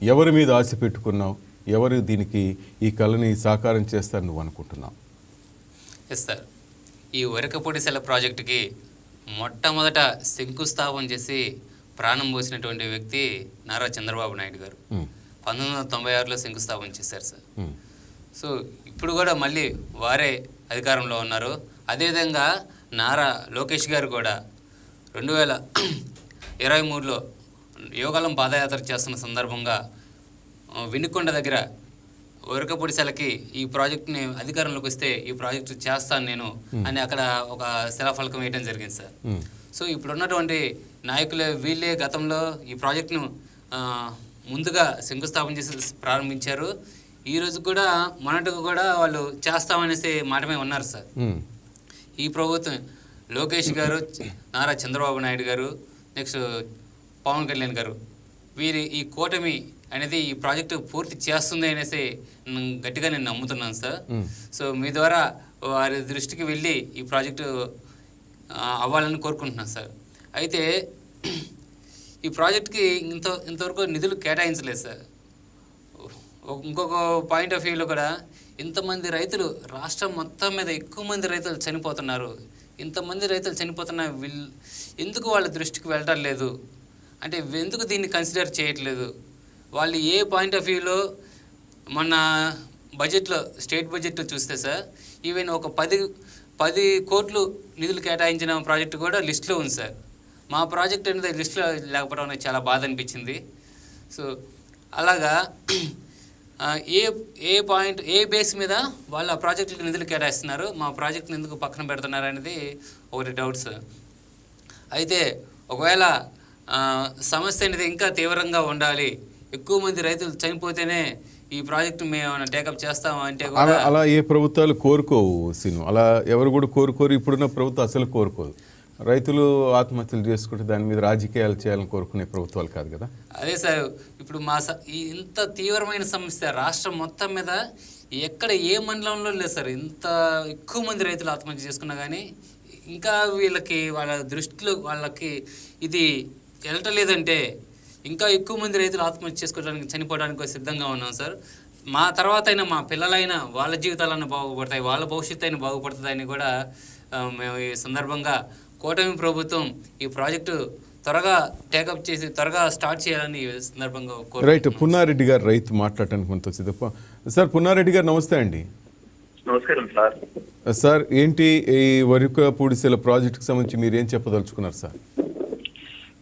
S1: ఎవరి మీద ఆశ పెట్టుకున్నావు? ఎవరు దీనికి ఈ కళని సాకారం చేస్తారు నువ్వు అనుకుంటున్నావు?
S2: ఎస్ సార్, ఈ వరకపొడిసెల ప్రాజెక్టుకి మొట్టమొదట శంకుస్థాపన చేసి ప్రాణం పోసినటువంటి వ్యక్తి నారా చంద్రబాబు నాయుడు గారు 1996లో శంకుస్థాపన చేశారు సార్. సో ఇప్పుడు కూడా మళ్ళీ వారే అధికారంలో ఉన్నారు. అదేవిధంగా నారా లోకేష్ గారు కూడా 2023లో యోగాలం పాదయాత్ర చేస్తున్న సందర్భంగా వినుకొండ దగ్గర వరకపొడిసెలకి ఈ ప్రాజెక్టుని అధికారంలోకి వస్తే ఈ ప్రాజెక్టు చేస్తాను నేను అని అక్కడ ఒక శిలాఫలకం వేయడం జరిగింది సార్. సో ఇప్పుడు ఉన్నటువంటి నాయకులే వీళ్ళే గతంలో ఈ ప్రాజెక్టును ముందుగా శంకుస్థాపన చేసి ప్రారంభించారు. ఈరోజు కూడా మొన్నటికి కూడా వాళ్ళు చేస్తామనేసి మాటమే ఉన్నారు సార్. ఈ ప్రభుత్వం లోకేష్ గారు, నారా చంద్రబాబు నాయుడు గారు, నెక్స్ట్ పవన్ కళ్యాణ్ గారు, వీరి ఈ కూటమి అనేది ఈ ప్రాజెక్టు పూర్తి చేస్తుంది అనేసి గట్టిగా నేను నమ్ముతున్నాను సార్. సో మీ ద్వారా వారి దృష్టికి వెళ్ళి ఈ ప్రాజెక్టు అవ్వాలని కోరుకుంటున్నాను సార్. అయితే ఈ ప్రాజెక్ట్కి ఇంతవరకు నిధులు కేటాయించలేదు సార్. ఇంకొక పాయింట్ ఆఫ్ వ్యూలో కూడా ఇంతమంది రైతులు, రాష్ట్రం మొత్తం మీద ఎక్కువ మంది రైతులు చనిపోతున్నారు. ఇంతమంది రైతులు చనిపోతున్న ఎందుకు వాళ్ళ దృష్టికి వెళ్ళటం లేదు అంటే ఎందుకు దీన్ని కన్సిడర్ చేయట్లేదు? వాళ్ళు ఏ పాయింట్ ఆఫ్ వ్యూలో మొన్న బడ్జెట్లో, స్టేట్ బడ్జెట్లో చూస్తే సార్, ఈవెన్ ఒక 10 కోట్లు నిధులు కేటాయించిన ప్రాజెక్టు కూడా లిస్టులో ఉంది సార్. మా ప్రాజెక్ట్ అనేది లిస్టులో లేకపోవడం అనేది చాలా బాధ అనిపించింది. సో అలాగా ఏ బేస్ మీద వాళ్ళు ఆ ప్రాజెక్టులకు నిధులు కేటాయిస్తున్నారు, మా ప్రాజెక్టుని ఎందుకు పక్కన పెడుతున్నారు అనేది ఒకటి డౌట్ సార్. అయితే ఒకవేళ సమస్య అనేది ఇంకా తీవ్రంగా ఉండాలి, ఎక్కువ మంది రైతులు చనిపోతేనే ఈ ప్రాజెక్టు మేము టేకప్ చేస్తాము అంటే
S1: అలా ఏ ప్రభుత్వాలు కోరుకోవు సీను. అలా ఎవరు కూడా కోరుకోరు. ఇప్పుడున్న ప్రభుత్వం అసలు కోరుకోదు. రైతులు ఆత్మహత్యలు చేసుకుంటే దాని మీద రాజకీయాలు చేయాలని కోరుకునే ప్రభుత్వాలు కాదు కదా.
S2: అదే సార్, ఇప్పుడు ఇంత తీవ్రమైన సమస్య రాష్ట్రం మొత్తం మీద ఎక్కడ ఏ మండలంలో లేదు సార్. ఇంత ఎక్కువ మంది రైతులు ఆత్మహత్య చేసుకున్నా కానీ ఇంకా వీళ్ళకి వాళ్ళ దృష్టిలో వాళ్ళకి ఇది వెళ్ళటలేదంటే ఇంకా ఎక్కువ మంది రైతులు ఆత్మహత్య చేసుకోవడానికి, చనిపోవడానికి సిద్ధంగా ఉన్నాం సార్. మా తర్వాత అయినా మా పిల్లలైనా వాళ్ళ జీవితాలైనా బాగుపడతాయి, వాళ్ళ భవిష్యత్తు అయినా బాగుపడుతుందని కూడా మేము ఈ సందర్భంగా కూటమి ప్రభుత్వం ఈ ప్రాజెక్టు త్వరగా టేకప్ చేసి త్వరగా స్టార్ట్ చేయాలని ఈ సందర్భంగా
S1: రైట్. పున్నారెడ్డి గారు రైతు మాట్లాడటానికి మనతో సిద్ధప్ప. సార్ పున్నారెడ్డి గారు నమస్తే అండి.
S6: నమస్కారం సార్.
S1: సార్ ఏంటి ఈ వరకపొడిసెల ప్రాజెక్టుకి సంబంధించి మీరు ఏం చెప్పదలుచుకున్నారు సార్?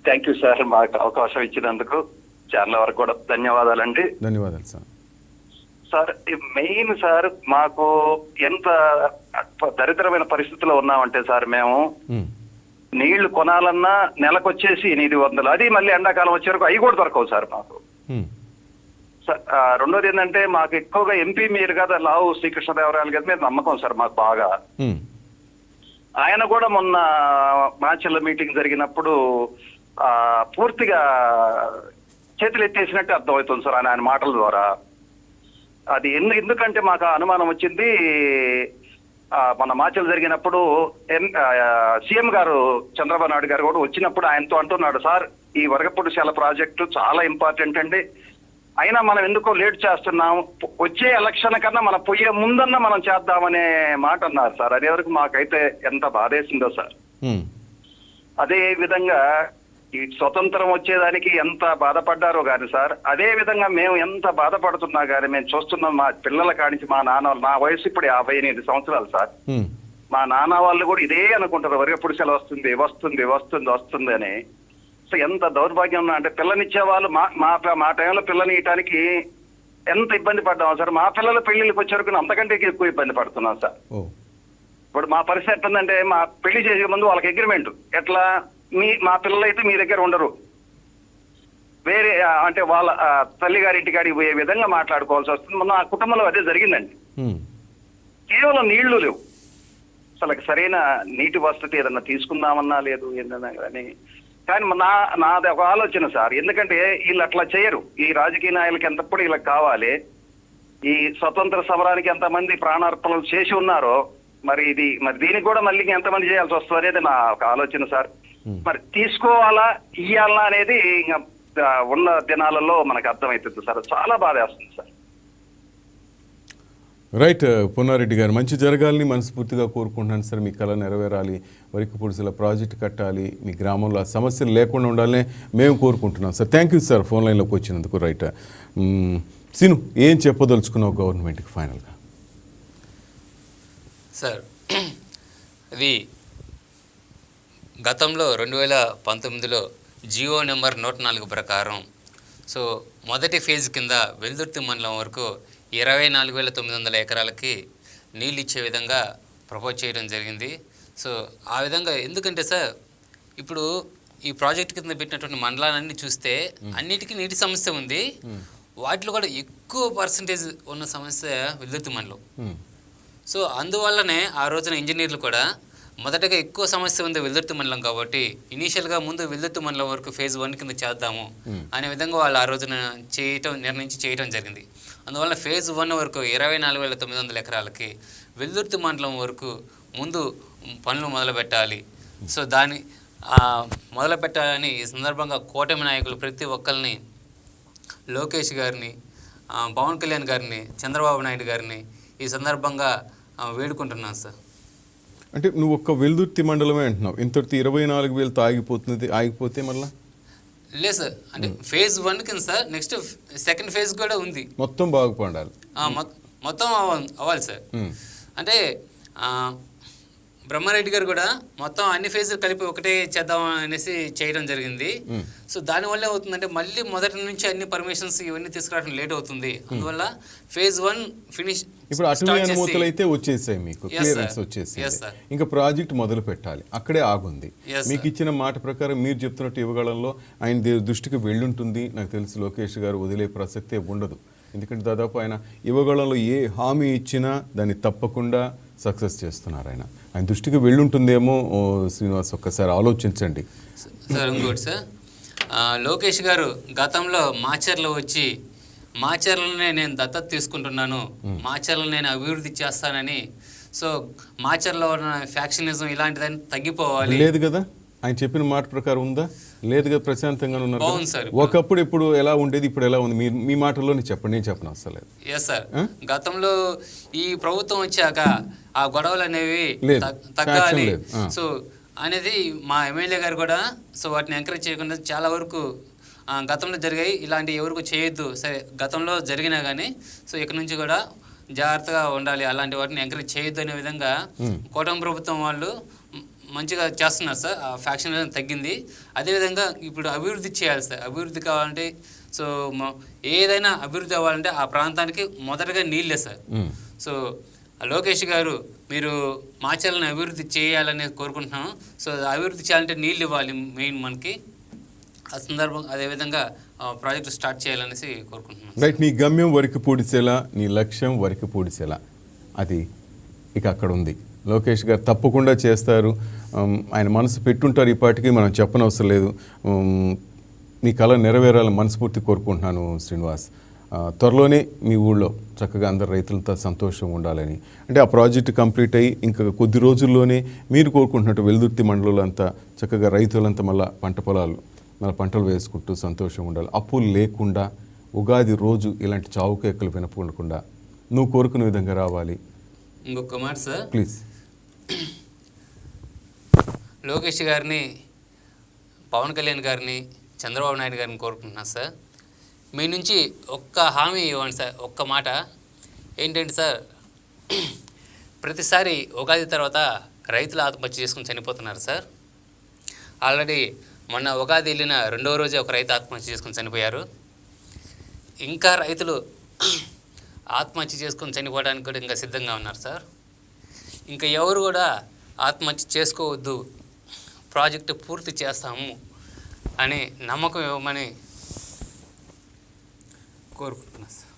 S6: థ్యాంక్ యూ సార్, మాకు అవకాశం ఇచ్చినందుకు చాలా వరకు కూడా ధన్యవాదాలండి.
S1: ధన్యవాదాలు సార్.
S6: సార్ మెయిన్ సార్, మాకు ఎంత దరిద్రమైన పరిస్థితిలో ఉన్నామంటే సార్, మేము నీళ్లు కొనాలన్నా నెలకొచ్చేసి 800, అది మళ్ళీ ఎండాకాలం వచ్చే వరకు అవి కూడా దొరకవు సార్ మాకు. సార్ రెండోది ఏంటంటే మాకు ఎక్కువగా ఎంపీ మీరు కదా లావు శ్రీకృష్ణదేవరాయలు గారి మీద నమ్మకం సార్ మాకు బాగా. ఆయన కూడా మొన్న మాచర్ల మీటింగ్ జరిగినప్పుడు పూర్తిగా చేతులు ఎత్తేసినట్టు అర్థమవుతుంది సార్ ఆయన మాటల ద్వారా. అది ఎందుకంటే మాకు అనుమానం వచ్చింది, మన మాచర్లు జరిగినప్పుడు సీఎం గారు చంద్రబాబు నాయుడు గారు కూడా వచ్చినప్పుడు ఆయనతో అంటున్నాడు, సార్ ఈ వరకపొడిసెల ప్రాజెక్టు చాలా ఇంపార్టెంట్ అండి, అయినా మనం ఎందుకో లేట్ చేస్తున్నాం, వచ్చే ఎలక్షన్ కన్నా మనం పోయే ముందన్నా మనం చేద్దామనే మాట అన్నారు సార్. అదే వరకు మాకైతే ఎంత బాధేసిందో సార్. అదే విధంగా ఈ స్వతంత్రం వచ్చేదానికి ఎంత బాధపడ్డారో కానీ సార్, అదే విధంగా మేము ఎంత బాధపడుతున్నా కానీ మేము చూస్తున్నాం మా పిల్లల కానించి మా నాన్న, నా వయసు ఇప్పుడు 58 సంవత్సరాలు సార్. మా నాన్న వాళ్ళు కూడా ఇదే అనుకుంటారు, వరకపొడిసెల వస్తుంది వస్తుంది వస్తుంది వస్తుంది అని. సో ఎంత దౌర్భాగ్యం ఉన్నా అంటే పిల్లనిచ్చే వాళ్ళు మా టైంలో పిల్లని ఇవ్వటానికి ఎంత ఇబ్బంది పడ్డాం సార్. మా పిల్లల పెళ్లిళ్ళకి వచ్చే వరకు అంతకంటే ఎక్కువ ఇబ్బంది పడుతున్నాం సార్. ఇప్పుడు మా పరిస్థితి ఎట్లుందంటే మా పెళ్లి చేసే ముందు వాళ్ళకి అగ్రిమెంట్ ఎట్లా మా పిల్లలు అయితే మీ దగ్గర ఉండరు, వేరే అంటే వాళ్ళ తల్లి గారింటి కాడికి పోయే విధంగా మాట్లాడుకోవాల్సి వస్తుంది. మొన్న ఆ కుటుంబంలో అదే జరిగిందండి. కేవలం నీళ్లు లేవు, అసలు సరైన నీటి వసతి ఏదన్నా తీసుకుందామన్నా లేదు ఏంటన్నా కానీ. కానీ నాది ఒక ఆలోచన సార్, ఎందుకంటే వీళ్ళు అట్లా చేయరు. ఈ రాజకీయ నాయకులకి ఎంతప్పుడు వీళ్ళకి కావాలి, ఈ స్వతంత్ర సమరానికి ఎంతమంది ప్రాణార్పణలు చేసి ఉన్నారో మరి దీనికి కూడా మళ్ళీ ఎంతమంది చేయాల్సి వస్తుంది అనేది నా ఒక ఆలోచన సార్. మరి తీసుకోవాలా ఇయ్యాలా అనేది ఇంకా ఉన్న దినాలలో మనకు అర్థమవుతుంది సార్. చాలా బాధ వేస్తుంది సార్.
S1: రైట్ పున్నారెడ్డి గారు, మంచి జరగాలని మనస్ఫూర్తిగా కోరుకుంటున్నాను సార్. మీ కళ నెరవేరాలి, వరికపూడిసెల ప్రాజెక్టు కట్టాలి, మీ గ్రామంలో ఆ సమస్యలు లేకుండా ఉండాలని మేము కోరుకుంటున్నాం sir. Thank you sir phone లైన్లోకి వచ్చినందుకు. రైట్ సీను, ఏం చెప్పదలుచుకున్నావు గవర్నమెంట్కి ఫైనల్గా?
S2: సార్, ఇది గతంలో 2019లో జియో నెంబర్ 104 ప్రకారం సో మొదటి ఫేజ్ కింద వెల్దుర్తి మండలం వరకు 24,900 ఎకరాలకి నీళ్ళు ఇచ్చే విధంగా ప్రపోజ్ చేయడం జరిగింది. సో ఆ విధంగా ఎందుకంటే సార్, ఇప్పుడు ఈ ప్రాజెక్ట్ కింద పెట్టినటువంటి మండలాలన్నీ చూస్తే అన్నిటికీ నీటి సమస్య ఉంది. వాటిలో కూడా ఎక్కువ పర్సంటేజ్ ఉన్న సమస్య వెల్దుర్తి మండలం. సో అందువల్లనే ఆ రోజున ఇంజనీర్లు కూడా మొదటగా ఎక్కువ సమస్య ఉంది వెల్దుర్తి మండలం కాబట్టి ఇనీషియల్గా ముందు వెల్దుర్తి మండలం వరకు ఫేజ్ 1 కింద చేద్దాము అనే విధంగా వాళ్ళు ఆ రోజున నిర్ణయించి చేయడం జరిగింది. అందువల్ల ఫేజ్ 1 వరకు 24,900 ఎకరాలకి వెల్దుర్తి మండలం వరకు ముందు పనులు మొదలుపెట్టాలి. సో దాన్ని మొదలుపెట్టాలని ఈ సందర్భంగా కూటమి నాయకులు ప్రతి ఒక్కరిని, లోకేష్ గారిని, పవన్ కళ్యాణ్ గారిని, చంద్రబాబు నాయుడు గారిని ఈ సందర్భంగా వేడుకుంటున్నాను సార్.
S1: అంటే నువ్వు ఒక్క వెల్దుర్తి మండలమే అంటున్నావు, ఇంతటి 24,000 ఆగిపోతే మళ్ళీ
S2: లేదు సార్. అంటే ఫేజ్ 1 కింద సార్, నెక్స్ట్ సెకండ్ ఫేజ్ కూడా ఉంది,
S1: మొత్తం బాగుపడాలి,
S2: మొత్తం అవ్వాలి సార్. అంటే బ్రహ్మారెడ్డి గారు కూడా మొత్తం అన్ని ఫేజులు కలిపి ఒకటే చేద్దాం అనేసి చేయడం జరిగింది. సో దానివల్ల అవుతుందంటే మళ్ళీ మొదటి నుంచి అన్ని పర్మిషన్స్ ఇవన్నీ తీసుకురావడం లేట్ అవుతుంది. అందువల్ల ఫేజ్ 1 ఫినిష్.
S1: ఇప్పుడు అటవీ అనుమతులు అయితే వచ్చేసాయి, మీకు క్లియరెన్స్ వచ్చేసి ఇంకా ప్రాజెక్ట్ మొదలు పెట్టాలి, అక్కడే ఆగుంది. మీకు ఇచ్చిన మాట ప్రకారం మీరు చెప్తున్నట్టు ఇవ్వగలంలో ఆయన దృష్టికి వెళ్ళుంటుంది. నాకు తెలిసి లోకేష్ గారు వదిలే ప్రసక్తే ఉండదు. ఎందుకంటే దాదాపు ఆయన యువగళంలో ఏ హామీ ఇచ్చినా దాన్ని తప్పకుండా సక్సెస్ చేస్తున్నారు. ఆయన దృష్టికి వెళ్ళుంటుందేమో. శ్రీనివాస్, ఒక్కసారి ఆలోచించండి
S2: సార్. ఇంకోటి సార్, లోకేష్ గారు గతంలో మాచర్లో వచ్చి మాచర్లనే నేను దత్తత తీసుకుంటున్నాను, మాచర్లను నేను అభివృద్ధి చేస్తానని, సో మాచర్లో ఉన్న ఫ్యాక్షనిజం ఇలాంటిదని తగ్గిపోవాలి.
S1: లేదు కదా, ఆయన చెప్పిన మాట ప్రకారం ఉందా? లేదు కదా, ప్రశాంతంగా ఉన్నారు. ఒకప్పుడు ఇప్పుడు ఎలా ఉండేది, ఇప్పుడు ఎలా ఉంది? మీ మాటల్లోనే చెప్పండి, నేను చెప్పను అసలు.
S2: ఎస్ సార్, గతంలో ఈ ప్రభుత్వం వచ్చాక ఆ గొడవలు అనేవి తగ్గాలి సో అనేది మా ఎమ్మెల్యే గారు కూడా సో వాటిని ఎంకరేజ్ చేయకుండా చాలా వరకు గతంలో జరిగాయి, ఇలాంటి ఎవరికి చేయొద్దు. సరే గతంలో జరిగినా కానీ సో ఇక్కడ నుంచి కూడా జాగ్రత్తగా ఉండాలి, అలాంటి వాటిని ఎంకరేజ్ చేయొద్దు అనే విధంగా కూటమి ప్రభుత్వం వాళ్ళు మంచిగా చేస్తున్నారు సార్. ఆ ఫ్యాక్షన్ తగ్గింది. అదేవిధంగా ఇప్పుడు అభివృద్ధి చేయాలి సార్. అభివృద్ధి కావాలంటే సో ఏదైనా అభివృద్ధి అవ్వాలంటే ఆ ప్రాంతానికి మొదటగా నీళ్ళే సార్. సో లోకేష్ గారు మీరు మాచర్లను అభివృద్ధి చేయాలని కోరుకుంటున్నాం. సో అభివృద్ధి చేయాలంటే నీళ్ళు ఇవ్వాలి మెయిన్ మనకి. ఆ సందర్భం అదేవిధంగా ప్రాజెక్టు స్టార్ట్ చేయాలనేసి కోరుకుంటున్నాం.
S1: రైట్, నీ గమ్యం వరికిపూడిసెల, నీ లక్ష్యం వరికిపూడిసెల, అది ఇక అక్కడ ఉంది. లోకేష్ గారు తప్పకుండా చేస్తారు. ఆయన మనసు పెట్టుంటారు, ఈ పాటికి మనం చెప్పనవసరం లేదు. నీ కళ నెరవేరాలని మనస్ఫూర్తి కోరుకుంటున్నాను శ్రీనివాస్. త్వరలోనే మీ ఊళ్ళో చక్కగా అందరు రైతులంతా సంతోషంగా ఉండాలని, అంటే ఆ ప్రాజెక్టు కంప్లీట్ అయ్యి ఇంకా కొద్ది రోజుల్లోనే మీరు కోరుకుంటున్నట్టు వెల్దుర్తి మండలంలో అంతా చక్కగా రైతులంతా మళ్ళీ పంటలు వేసుకుంటూ సంతోషంగా ఉండాలి. అప్పులు లేకుండా ఉగాది రోజు ఇలాంటి చావు కేకలు వినపడకుండా నువ్వు కోరుకునే విధంగా రావాలి.
S2: ఇంకొక మాట సార్
S1: ప్లీజ్.
S2: లోకేష్ గారిని, పవన్ కళ్యాణ్ గారిని, చంద్రబాబు నాయుడు గారిని కోరుకుంటున్నాను సార్, మీ నుంచి ఒక్క హామీ ఇవ్వండి సార్. ఒక్క మాట ఏంటంటే సార్, ప్రతిసారి ఉగాది తర్వాత రైతులు ఆత్మహత్య చేసుకుని చనిపోతున్నారు సార్. ఆల్రెడీ మొన్న ఉగాది వెళ్ళిన 2వ రోజే ఒక రైతు ఆత్మహత్య చేసుకుని చనిపోయారు. ఇంకా రైతులు ఆత్మహత్య చేసుకొని చనిపోవడానికి కూడా ఇంకా సిద్ధంగా ఉన్నారు సార్. ఇంకా ఎవరు కూడా ఆత్మహత్య చేసుకోవద్దు, ప్రాజెక్టు పూర్తి చేస్తాము అని నమ్మకం ఇవ్వమని కోరుకుంటున్నాను సార్.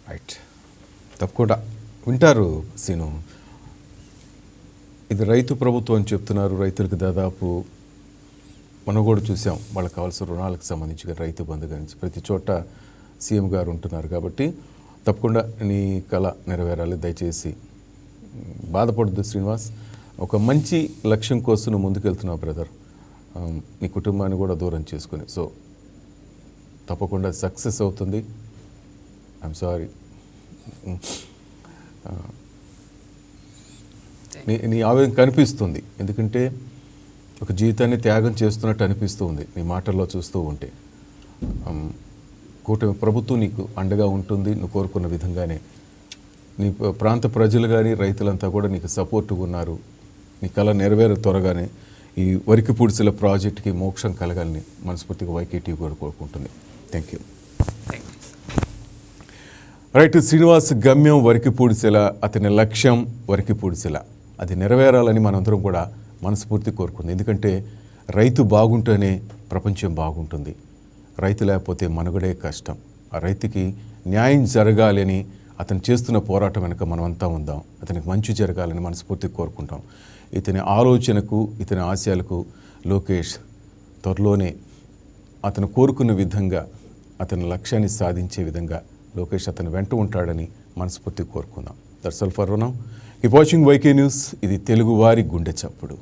S1: రైట్, తప్పకుండా వింటారు సీను. ఇది రైతు ప్రభుత్వం అని చెప్తున్నారు. రైతులకు దాదాపు మనం కూడా చూసాం, వాళ్ళకి కావాల్సిన రుణాలకు సంబంధించి కానీ రైతు బంధు కానీ ప్రతి చోట సీఎం గారు ఉంటున్నారు. కాబట్టి తప్పకుండా నీ కళ నెరవేరాలి. దయచేసి బాధపడద్దు శ్రీనివాస్. ఒక మంచి లక్ష్యం కోసం నువ్వు ముందుకెళ్తున్నావు బ్రదర్. నీ కుటుంబాన్ని కూడా దూరం చేసుకుని, సో తప్పకుండా సక్సెస్ అవుతుంది. I'm sorry. నీ ఆవేదన కనిపిస్తుంది, ఎందుకంటే ఒక జీవితాన్ని త్యాగం చేస్తున్నట్టు అనిపిస్తూ ఉంది నీ మాటల్లో చూస్తూ ఉంటే. కూటమి ప్రభుత్వం నీకు అండగా ఉంటుంది, నువ్వు కోరుకున్న విధంగానే. నీ ప్రాంత ప్రజలు కానీ రైతులంతా కూడా నీకు సపోర్టుగా ఉన్నారు. నీ కళ నెరవేర త్వరగానే ఈ వరికిపూడిసెల ప్రాజెక్టుకి మోక్షం కలగాలని మనస్ఫూర్తిగా వైకేటీ కూడా కోరుకుంటుంది. Thank you. రైట్, శ్రీనివాస్ గమ్యం వరికిపూడిసెల, అతని లక్ష్యం వరికిపూడిసెల, అది నెరవేరాలని మనందరం కూడా మనస్ఫూర్తి కోరుకుంది. ఎందుకంటే రైతు బాగుంటేనే ప్రపంచం బాగుంటుంది. రైతు లేకపోతే మనుగడే కష్టం. ఆ రైతుకి న్యాయం జరగాలని అతను చేస్తున్న పోరాటం వెనుక మనమంతా ఉందాం. అతనికి మంచి జరగాలని మనస్ఫూర్తిగా కోరుకుంటాం. ఇతని ఆలోచనకు, ఇతని ఆశయాలకు లోకేష్ త్వరలోనే అతను కోరుకున్న విధంగా, అతని లక్ష్యాన్ని సాధించే విధంగా లోకేష్ అతను వెంట ఉంటాడని మనస్ఫూర్తిగా కోరుకుందాం. That's all for now. Keep watching YK news. ఇది తెలుగువారి గుండె చప్పుడు.